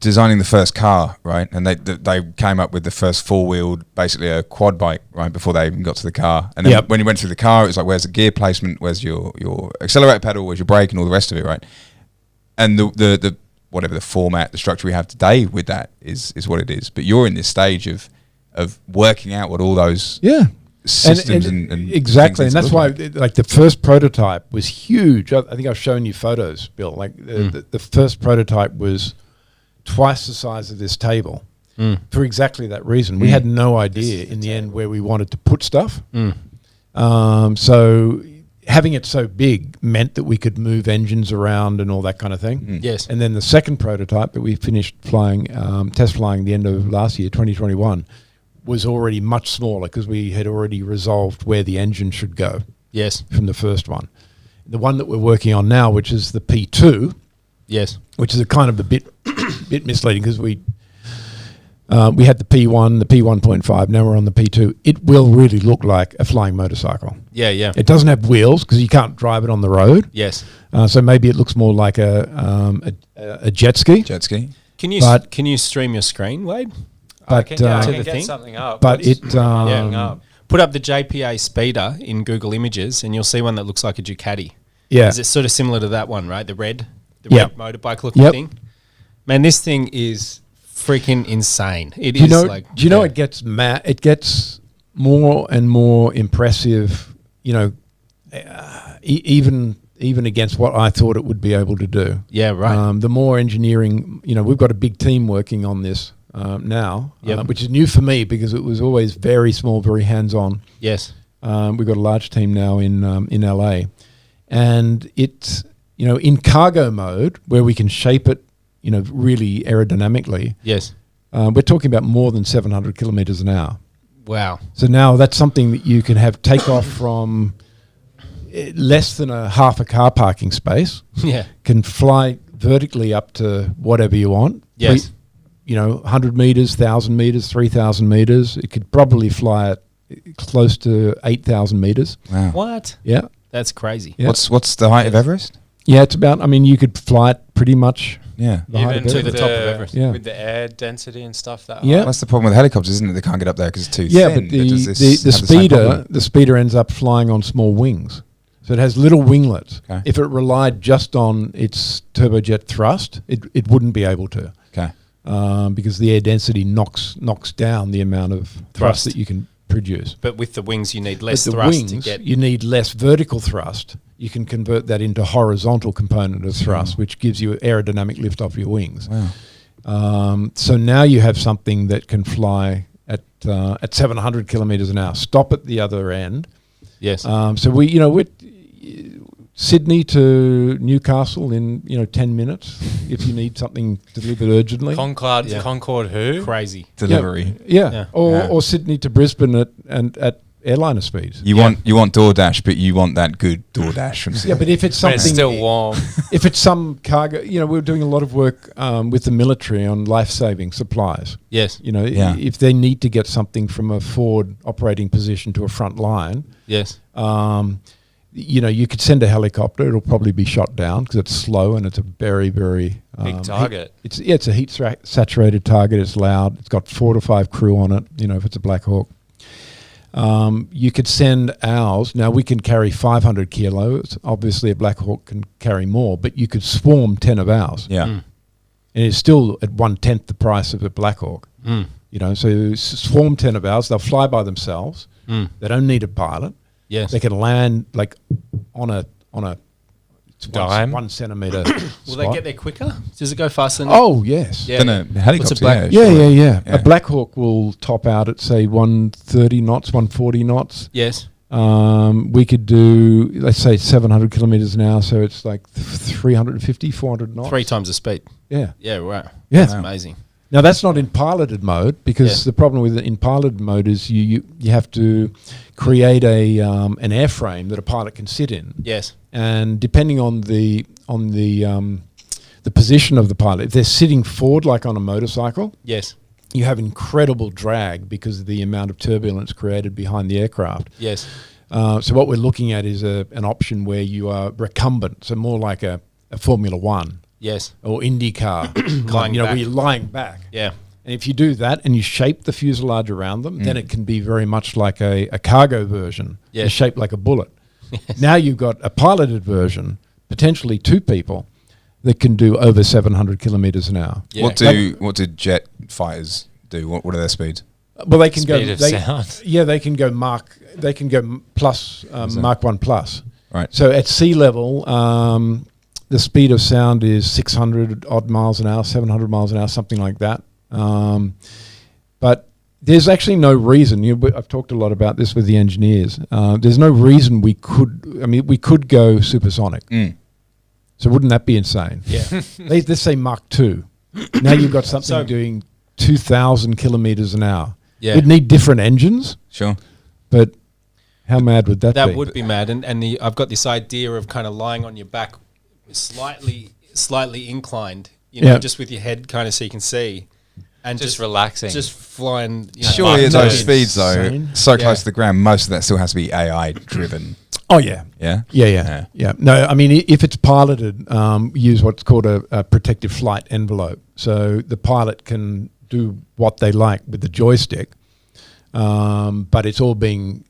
designing the first car, right? And they came up with the first four-wheeled, basically a quad bike, right, before they even got to the car. And then when you went through the car, it was like, where's the gear placement? Where's your accelerator pedal? Where's your brake? And all the rest of it, right? And the whatever the format, the structure we have today with that is what it is. But you're in this stage of working out what all those systems and exactly, and things that's look why like. like the first prototype was huge. I think I've shown you photos, Bill. Like the first prototype was twice the size of this table for exactly that reason. We had no idea in the end where we wanted to put stuff. So having it so big meant that we could move engines around and all that kind of thing. Yes. And then the second prototype that we finished flying, test flying the end of last year, 2021, was already much smaller because we had already resolved where the engine should go. Yes. From the first one. The one that we're working on now, which is the P2. Yes. Which is a kind of a bit misleading because we had the P1, the P1.5, now we're on the P2. It will really look like a flying motorcycle. Yeah, yeah. It doesn't have wheels because you can't drive it on the road. Yes. So maybe it looks more like a jet ski. Jet ski. Can you stream your screen, Wade? I But, can to the get thing? something up. but What's it coming up? Put up the JPA speeder in Google Images, and you'll see one that looks like a Ducati. yeah. Is it sort of similar to that one, right? The red Yep. motorbike looking Yep. thing. Man, this thing is freaking insane. It Do you is know? like. Do you know it gets it gets more and more impressive. You know, even against what I thought it would be able to do. Yeah, right. The more engineering, we've got a big team working on this now, Yep. which is new for me because it was always very small, very hands-on. Yes. We've got a large team now in LA, and it's in cargo mode where we can shape it, really aerodynamically. Yes. We're talking about more than 700 kilometers an hour. Wow. So now that's something that you can have take off from less than a half a car parking space. Yeah. Can fly vertically up to whatever you want. Yes. 100 meters, 1,000 meters, 3,000 meters. It could probably fly at close to 8,000 meters. Wow. What? Yeah. That's crazy. Yeah. What's the height of Everest? Yeah, it's about, you could fly it pretty much. Yeah. The height Even of to Everest. the top of Everest. Yeah. with the air density and stuff. That Yeah. high. That's the problem with helicopters, isn't it? They can't get up there because it's too Yeah, thin. but Does the this have same speeder problem? the speeder ends up flying on small wings. So it has little winglets. Okay. If it relied just on its turbojet thrust, it wouldn't be able to. Okay. Because the air density knocks down the amount of thrust Thrust. that you can produce. But with the wings, you need less With the thrust wings, to get. you need less vertical thrust. You can convert that into horizontal component of thrust, which gives you aerodynamic lift off your wings. Wow. So now you have something that can fly at 700 kilometers an hour. Stop at the other end. Yes. So we're Sydney to Newcastle in 10 minutes if you need something delivered urgently. Concorde who? Crazy. Delivery. Yeah. Yeah. Or Sydney to Brisbane at airliner speeds. You want DoorDash, but you want that good DoorDash from Yeah, but if it's When something, it's still warm. if it's some cargo, we're doing a lot of work with the military on life-saving supplies. Yes. Yeah. If they need to get something from a forward operating position to a front line, Yes. you could send a helicopter. It'll probably be shot down because it's slow and it's a very, very Big target. It's a heat saturated target. It's loud. It's got 4 to 5 crew on it. If it's a Black Hawk. You could send ours. Now we can carry 500 kilos. Obviously, a Black Hawk can carry more, but you could swarm 10 of ours. Yeah. And it's still at 1/10 the price of a Black Hawk. So swarm 10 of ours. They'll fly by themselves. They don't need a pilot. Yes. They can land like on a Dime? 1 centimeter. Will they get there quicker? Does it go faster than Oh yes. Yeah. Then a helicopter. What's a Black- Yeah, sure. yeah. Yeah. A Black Hawk will top out at say 130 knots, 140 knots. Yes. We could do, let's say 700 kilometers an hour, so it's like 350, 400 knots. 3 times the speed. Yeah. Yeah, right. Yeah. That's amazing. Now that's not in piloted mode because Yeah. the problem with it in piloted mode is you have to create an airframe that a pilot can sit in, Yes. and depending on the position of the pilot, if they're sitting forward like on a motorcycle, Yes. you have incredible drag because of the amount of turbulence created behind the aircraft. Yes. So what we're looking at is an option where you are recumbent, so more like a Formula One Yes. or IndyCar, Lying where back. you're lying back. Yeah. And if you do that and you shape the fuselage around them, then it can be very much like a cargo version. Yeah. It's shaped like a bullet. Now you've got a piloted version, potentially 2 people, that can do over 700 kilometers an hour. Yeah. What do jet fighters do? What are their speeds? Well, they can Speed of sound. Yeah, they can go plus, Mark 1 plus. Right. So at sea level, the speed of sound is 600 odd miles an hour, 700 miles an hour, something like that. But there's actually no reason. I've talked a lot about this with the engineers. There's no reason we could go supersonic. So wouldn't that be insane? Yeah. Let's say Mach 2. Now you've got something doing 2,000 kilometers an hour. Yeah. It'd need different engines. Sure. But how mad would that be? That would be mad. And I've got this idea of kind of lying on your back, slightly inclined, just with your head kind of so you can see. And just relaxing. Just flying. Surely at those speeds, though, insane. so close to the ground, most of that still has to be AI driven. Oh, yeah. Yeah? Yeah. No, I mean, if it's piloted, use what's called a protective flight envelope. So the pilot can do what they like with the joystick, but it's all being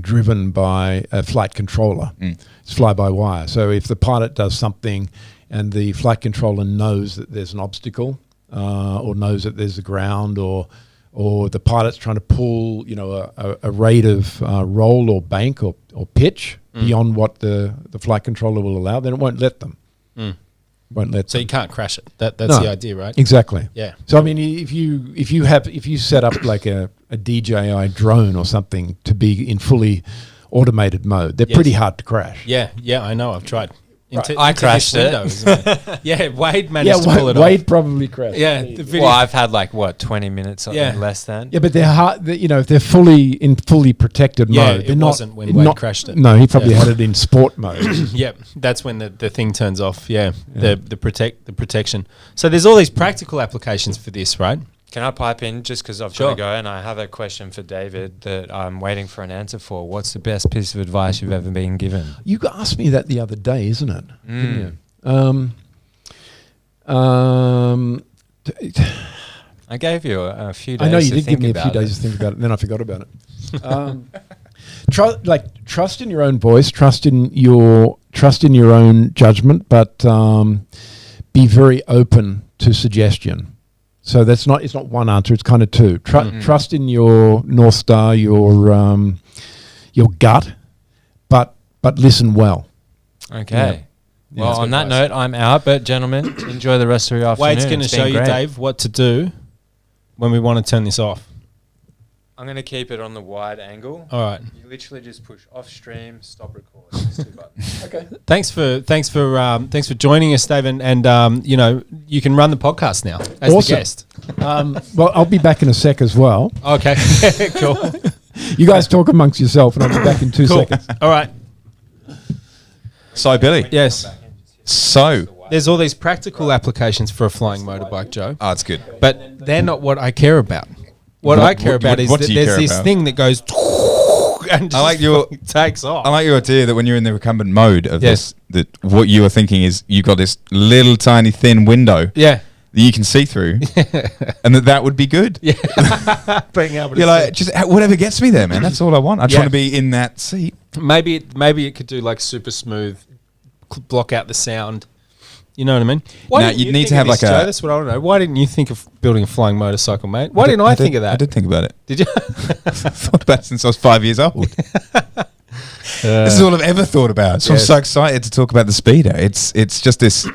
driven by a flight controller. It's fly-by-wire. So if the pilot does something and the flight controller knows that there's an obstacle or knows that there's a ground or the pilot's trying to pull, a rate of roll or bank or pitch beyond what the flight controller will allow, then it won't let them. So you can't crash it. That's the idea, right? Exactly. Yeah. So I mean, if you set up like a DJI drone or something to be in fully automated mode, they're pretty hard to crash. Yeah, I know. I've tried. I crashed it. Yeah, Wade managed to pull it off. Wade probably crashed. Yeah, the video. Well, I've had 20 minutes or less than. Yeah, but they're hard. If they're fully protected mode, it wasn't when Wade crashed it. No, he probably had it in sport mode. Yep, that's when the thing turns off. Yeah. The protection. So there's all these practical applications for this, right? Can I pipe in just because I've got to go, and I have a question for David that I'm waiting for an answer for. What's the best piece of advice you've ever been given? You asked me that the other day, isn't it? Didn't you? I gave you a few days. I know you to did think give me a few about days to think about it, and then I forgot about it. Trust in your own voice, trust in your own judgment, but be very open to suggestion. So it's not one answer; it's kind of two. Trust in your North Star, your gut, but listen well. Okay. Yeah. Well, on that note, I'm out. But gentlemen, enjoy the rest of your afternoon. Wade's going to show you, Dave, what to do when we want to turn this off. I'm going to keep it on the wide angle. All right. You literally just push off stream, stop record. Those two buttons. Okay. Thanks for joining us, Dave, and you can run the podcast now as the guest. Well, I'll be back in a sec as well. Okay. Cool. You guys talk amongst yourself, and I'll be back in 2 seconds. All right. So, Billy. Yes. So there's all these practical applications for a flying motorbike, Joe. Oh, it's good. But they're not what I care about. What I care about is that there's this thing that goes and just takes off. I like your idea that when you're in the recumbent mode of this, that what you are thinking is you've got this little tiny thin window that you can see through, and that would be good. Yeah, being able to you're like, just whatever gets me there, man. That's all I want. I just want to be in that seat. Maybe it could do like super smooth, block out the sound. You know what I mean? Now you'd need to have like a. Joe? That's what I want to know. Why didn't you think of building a flying motorcycle, mate? Why didn't I think of that? I did think about it. Did you? I thought about it since I was 5 years old. This is all I've ever thought about. So I'm so excited to talk about the speeder. It's just this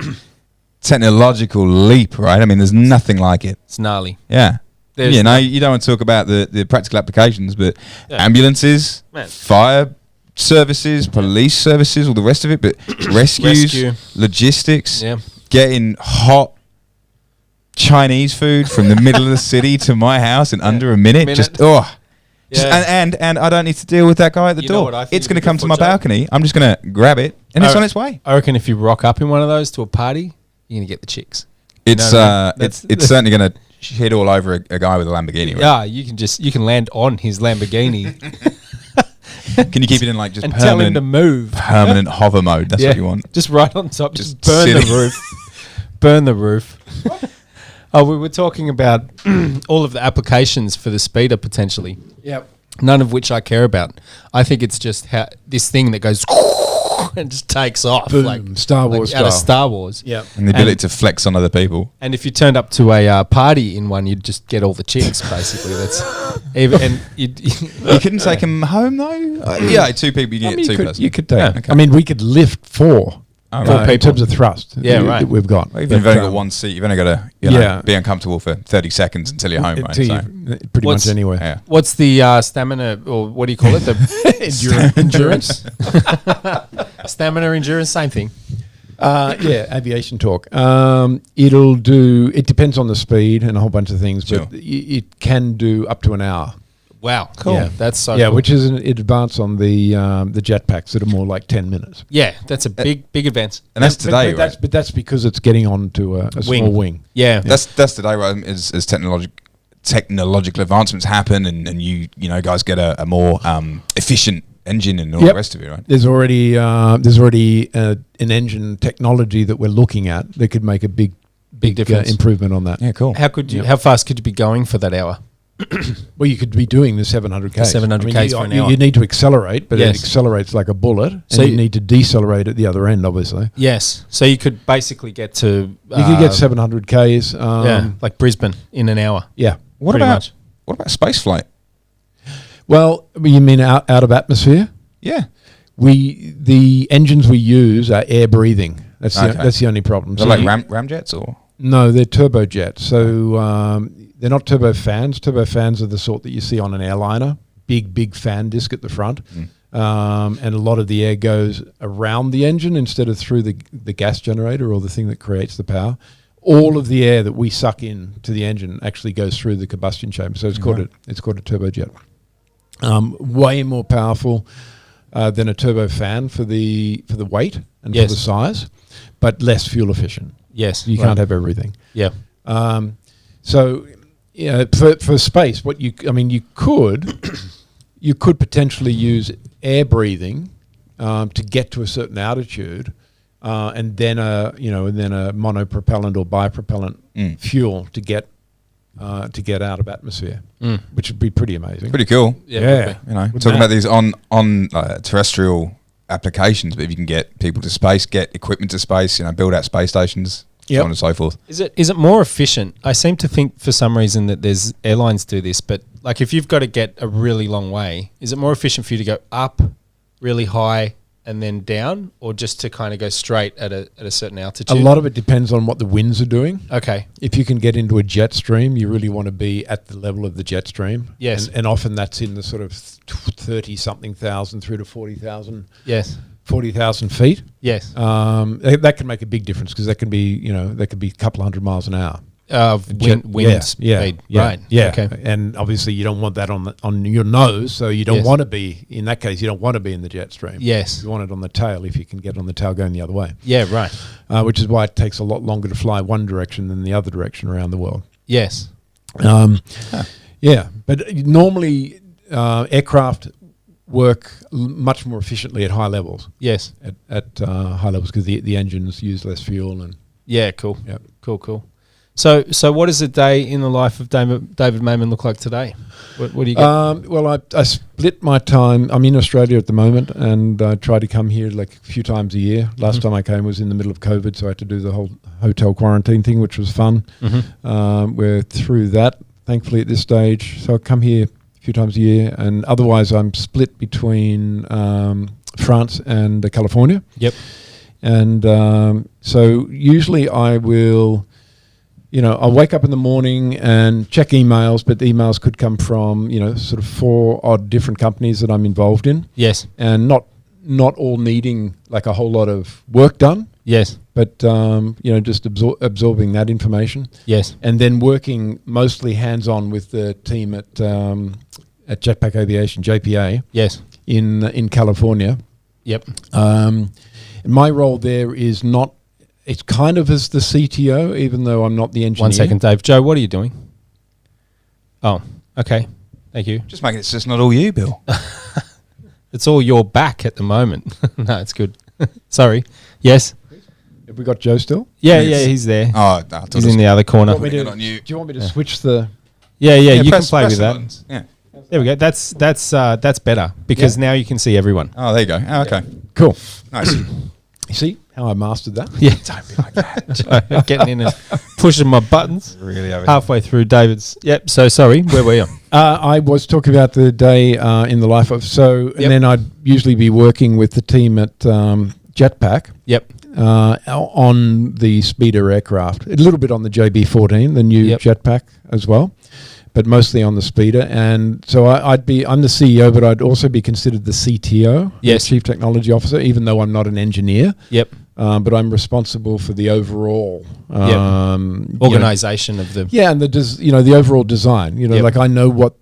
technological leap, right? I mean, there's nothing like it. It's gnarly. Yeah. You don't want to talk about the practical applications, but ambulances, fire services, police services, all the rest of it, but rescue, logistics, getting hot Chinese food from the middle of the city to my house in under a minute. And I don't need to deal with that guy at the door. It's going to come to my balcony. I'm just going to grab it, and it's on its way. I reckon if you rock up in one of those to a party, you're going to get the chicks. It's certainly going to hit all over a guy with a Lamborghini. Right? Yeah, you can land on his Lamborghini. Can you keep it in like just and tell him to move? Permanent hover mode. That's what you want. Just right on top. Just burn the roof. Burn the roof. Oh, we were talking about all of the applications for the speeder potentially. Yep. None of which I care about. I think it's just this thing that goes and just takes off. Boom, like Star Wars out of Star Wars. Yeah. And the ability to flex on other people. And if you turned up to a party in one, you'd just get all the chicks, basically. That's you couldn't take them home though. 2 people. You get 2 plus. You could take. Yeah. Okay. I mean, we could lift 4. Oh, For right. in terms of thrust. Yeah, right. That we've got. Well, you've only got one seat. You've only got to be uncomfortable for 30 seconds until you're home, right? Pretty What's- much anywhere. Yeah. What's the stamina, or what do you call it? The endurance? Stamina, endurance, same thing. Aviation talk. It depends on the speed and a whole bunch of things, but it can do up to an hour. Wow, cool. Yeah. That's so Yeah, cool. which is an advance on the jetpacks that are more like 10 minutes. Yeah, that's a big advance. And that's today, but right? that's because it's getting onto a small wing. Yeah. That's today, right? As technological advancements happen, and you guys get a more efficient engine and all the rest of it, right? There's already an engine technology that we're looking at that could make a big difference. improvement on that. Yeah, cool. How fast could you be going for that hour? Well, you could be doing the 700 Ks. 700 Ks for an hour. You need to accelerate, but Yes. it accelerates like a bullet. So And you need to decelerate at the other end, obviously. Yes. So you could basically get to You could get 700 Ks. like Brisbane in an hour. Yeah. What pretty about much. what about space flight? Well, you mean out of atmosphere? Yeah. The engines we use are air breathing. That's the only problem. They're like ramjets or? No, they're turbojets. So they're not turbofans. Turbofans are the sort that you see on an airliner. Big fan disc at the front. And a lot of the air goes around the engine instead of through the gas generator or the thing that creates the power. All of the air that we suck in to the engine actually goes through the combustion chamber. So it's called a turbojet. Way more powerful than a turbofan for the weight and for the size, but less fuel efficient. Yes. You can't have everything. Yeah. So for space, you could potentially use air breathing to get to a certain altitude, and then a monopropellant or bipropellant fuel to get out of atmosphere, which would be pretty amazing. Pretty cool. Yeah. Talking about these on terrestrial applications, but if you can get people to space, get equipment to space, build out space stations, so on and so forth. Is it more efficient? I seem to think for some reason that there's airlines do this, but like if you've got to get a really long way, is it more efficient for you to go up really high and then down, or just to kind of go straight at a certain altitude? A lot of it depends on what the winds are doing. Okay. If you can get into a jet stream, you really want to be at the level of the jet stream. Yes. And often that's in the sort of 30-something thousand through to 40,000. Yes. 40,000 feet. Yes. That can make a big difference because that can be a couple of 100 miles an hour. Of wind speed. Right. Yeah. Okay. And obviously you don't want that on your nose, so you don't want to be, in that case, you don't want to be in the jet stream. Yes. You want it on the tail if you can get on the tail going the other way. Yeah, right. Which is why it takes a lot longer to fly one direction than the other direction around the world. Yes. Yeah. But normally aircraft work much more efficiently at high levels. Yes. At high levels because the engines use less fuel and. Yeah. Cool. Yep. Cool. So what does a day in the life of David Mayman look like today? What do you get? Well, I split my time. I'm in Australia at the moment, and I try to come here like a few times a year. Last time I came was in the middle of COVID, so I had to do the whole hotel quarantine thing, which was fun. We're through that, thankfully, at this stage. So I come here a few times a year, and otherwise I'm split between France and California. Yep. And so usually I will... I'll wake up in the morning and check emails, but the emails could come from, sort of 4 odd different companies that I'm involved in. Yes. And not all needing like a whole lot of work done. Yes. But, just absorbing that information. Yes. And then working mostly hands-on with the team at Jetpack Aviation, JPA. Yes. In California. Yep. My role there is not... It's kind of as the CTO, even though I'm not the engineer. 1 second, Dave. Joe, what are you doing? Oh, okay. Thank you. Just making it's just not all you, Bill. It's all your back at the moment. No, it's good. Sorry. Yes. Have we got Joe still? Yeah, Yes. he's there. Oh, no, He's in the other corner. Do Do you want me to switch the... Yeah, you can press- play press with the that. buttons. Yeah. There we go. That's better because now you can see everyone. Oh, there you go. Oh, okay. Cool. Nice. You see how I mastered that? Yeah. Don't be like that. Getting in and pushing my buttons Really over halfway through David's. Yep. So sorry. Where were you? I was talking about the day in the life of... So, and then I'd usually be working with the team at Jetpack. Yep. on the speeder aircraft, a little bit on the JB-14, the new jetpack as well, but mostly on the speeder. And so I'm the CEO, but I'd also be considered the CTO, the Chief Technology Officer, even though I'm not an engineer. Yep. But I'm responsible for the overall organization of the and the overall design. Like I know what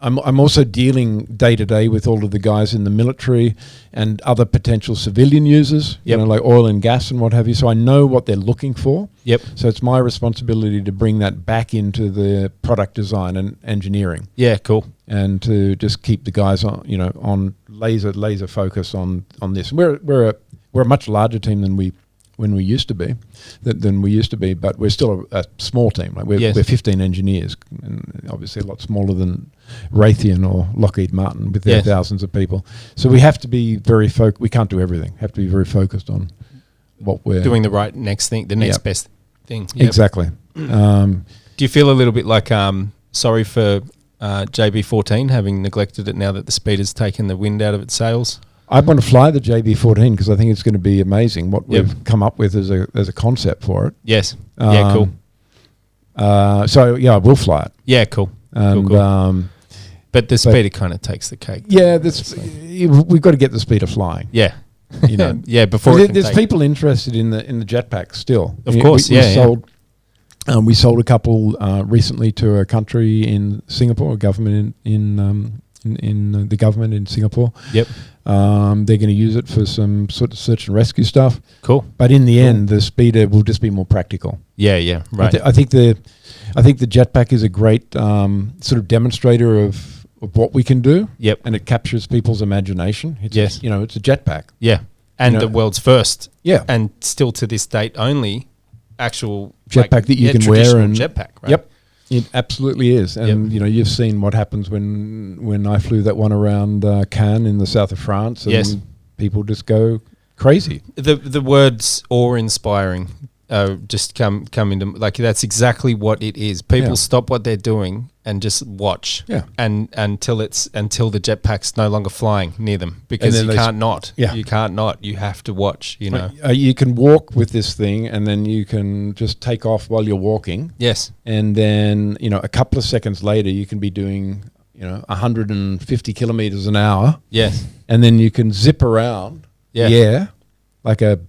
I'm also dealing day to day with all of the guys in the military and other potential civilian users, like oil and gas and what have you. So I know what they're looking for. Yep. So it's my responsibility to bring that back into the product design and engineering. Yeah, cool. And to just keep the guys on laser focus on this. We're a much larger team than we used to be, but we're still a small team. Like we're 15 engineers, and obviously a lot smaller than Raytheon or Lockheed Martin with their thousands of people. So we have to be very focused. We can't do everything. Have to be very focused on what we're doing. The right next thing, the next best thing. Yep. Exactly. Do you feel a little bit like sorry for JB-14 having neglected it now that the speeder's taken the wind out of its sails? I want to fly the JB-14 because I think it's going to be amazing what we've come up with as a concept for it. Yes. Cool. So I will fly it. Yeah, cool. And, cool. But the speeder kind of takes the cake. Yeah, we've got to get the speeder flying. Yeah. Before there's people interested in the jetpack still. Of course, we sold a couple recently to a country in Singapore, a government in the government in Singapore. Yep. They're going to use it for some sort of search and rescue stuff. Cool. But in the end, the speeder will just be more practical. Yeah, right. I think the jetpack is a great sort of demonstrator of what we can do. Yep. And it captures people's imagination. It's it's a jetpack. Yeah. And the world's first. Yeah. And still to this date only actual jetpack that you can wear and jetpack, right? Yep. It absolutely is, and you've seen what happens when I flew that one around Cannes in the south of France, and people just go crazy. The words awe-inspiring just come into that's exactly what it is. People stop what they're doing and just watch, and until the jetpack's no longer flying near them because you can't not. You have to watch. You can walk with this thing, and then you can just take off while you're walking. Yes, and then a couple of seconds later, you can be doing 150 kilometers an hour. Yes, and then you can zip around. Yeah, like a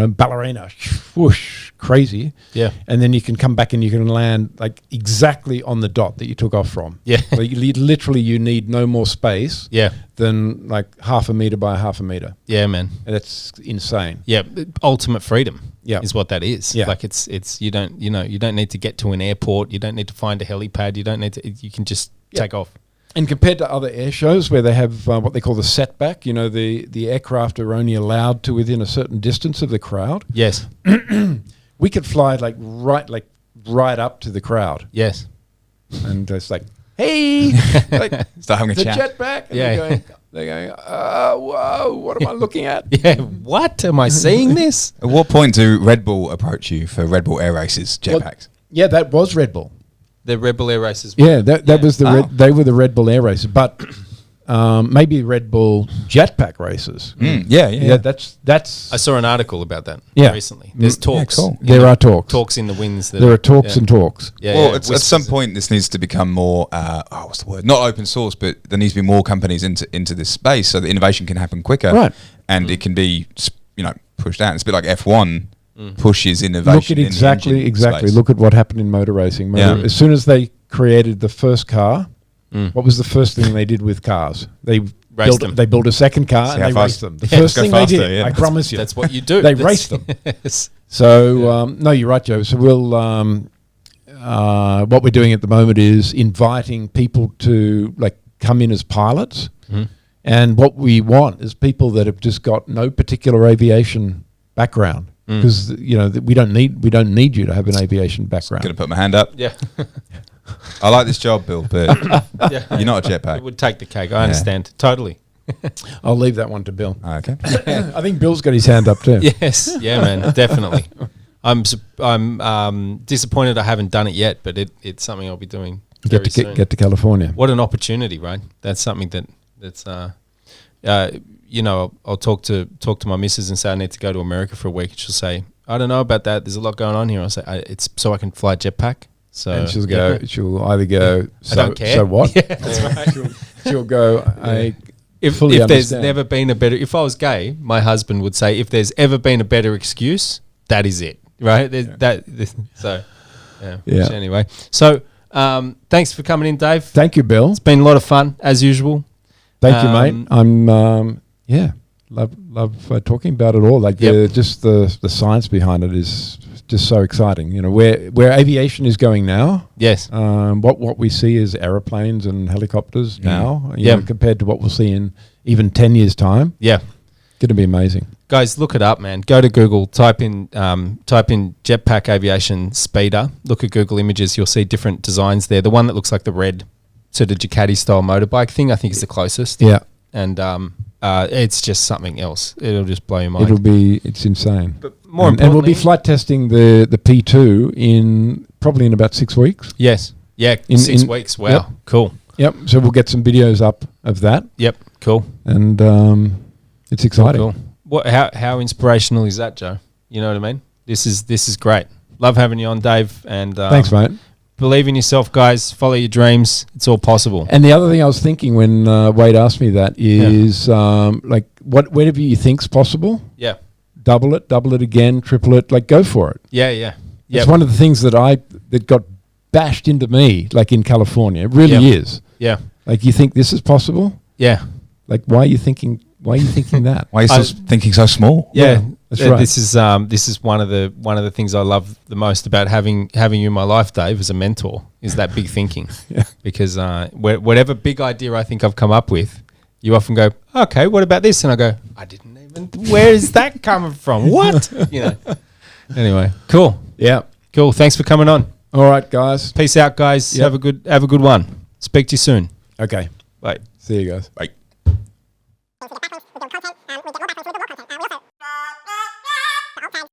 ballerina, whoosh, crazy. Yeah. And then you can come back and you can land like exactly on the dot that you took off from. Yeah. Like you need no more space than like 0.5 meter by 0.5 meter. Yeah, man. And that's insane. Yeah. Ultimate freedom is what that is. Yeah. Like it's you don't need to get to an airport. You don't need to find a helipad. You can just take off. And compared to other air shows where they have what they call the setback, the aircraft are only allowed to within a certain distance of the crowd. Yes. We could fly right up to the crowd. Yes. And it's like, hey, start having a chat. Jetpack. And they're going, whoa, what am I looking at? Yeah, what? Am I seeing this? At what point do Red Bull approach you for Red Bull Air Races jetpacks? Yeah, that was Red Bull. The Red Bull Air Races. Yeah, that was they were the Red Bull Air Races, but maybe Red Bull Jetpack Races. Yeah. That's. I saw an article about that recently. There's talks. Cool. There are talks. Talks in the winds. There are talks and talks. Yeah, well, at some point, this needs to become more. What's the word? Not open source, but there needs to be more companies into this space so that innovation can happen quicker, right? And it can be pushed out. It's a bit like F1. Pushes innovation. Look at exactly. Look at what happened in motor racing. As soon as they created the first car, what was the first thing they did with cars? They built a second car and they raced them. The first thing they did, I promise you. That's what you do. They raced them. So, no, you're right, Joe. So we'll, what we're doing at the moment is inviting people to come in as pilots. And what we want is people that have just got no particular aviation background. Because we don't need you to have an aviation background. Gonna put my hand up. Yeah, I like this job, Bill, but you're not a jetpack. It would take the cake. I understand totally. I'll leave that one to Bill. Okay. I think Bill's got his hand up too. Yes, yeah, man, definitely. I'm disappointed I haven't done it yet, but it's something I'll be doing very soon. Get to California. What an opportunity, right? That's something that's I'll talk to my missus and say I need to go to America for a week, and she'll say, I don't know about that. There's a lot going on here. I'll say it's so I can fly Jetpack. So and she'll either go, I don't care. So what? Yeah, that's right. she'll go, If there's never been a better, if I was gay, my husband would say, if there's ever been a better excuse, that is it, right? So anyway, so thanks for coming in, Dave. Thank you, Bill. It's been a lot of fun as usual. Thank you, mate. I'm love talking about it all. Like just the science behind it is just so exciting. Where aviation is going now. Yes. What we see is aeroplanes and helicopters now. Compared to what we'll see in even 10 years' time. Yeah. Going to be amazing. Guys, look it up, man. Go to Google, type in Jetpack Aviation Speeder. Look at Google Images. You'll see different designs there. The one that looks like the red sort of Ducati style motorbike thing, I think is the closest. Yeah. And it's just something else. It'll just blow your mind. It's insane. But more importantly, and we'll be flight testing the P2 probably in about 6 weeks. Yes. Yeah, 6 weeks. Wow. Yep. Cool. Yep. So we'll get some videos up of that. Yep. Cool. And it's exciting. Cool. How inspirational is that, Joe? You know what I mean? This is great. Love having you on, Dave. And thanks, mate. Believe in yourself, guys. Follow your dreams. It's all possible. And the other thing I was thinking when Wade asked me that is like whatever you think's possible. Yeah. Double it again, triple it. Like go for it. Yeah. It's one of the things that got bashed into me, like in California. It really is. Yeah. Like you think this is possible? Yeah. Like why are you thinking that? Why are you still thinking so small? Yeah. That's right. This is one of the things I love the most about having you in my life, Dave, as a mentor, is that big thinking. Yeah. Because whatever big idea I think I've come up with, you often go, okay, what about this? And I go, I didn't even. Where is that coming from? What? Anyway, cool. Yeah. Cool. Thanks for coming on. All right, guys. Peace out, guys. Yep. Have a good one. Speak to you soon. Okay. Bye. See you guys. Bye.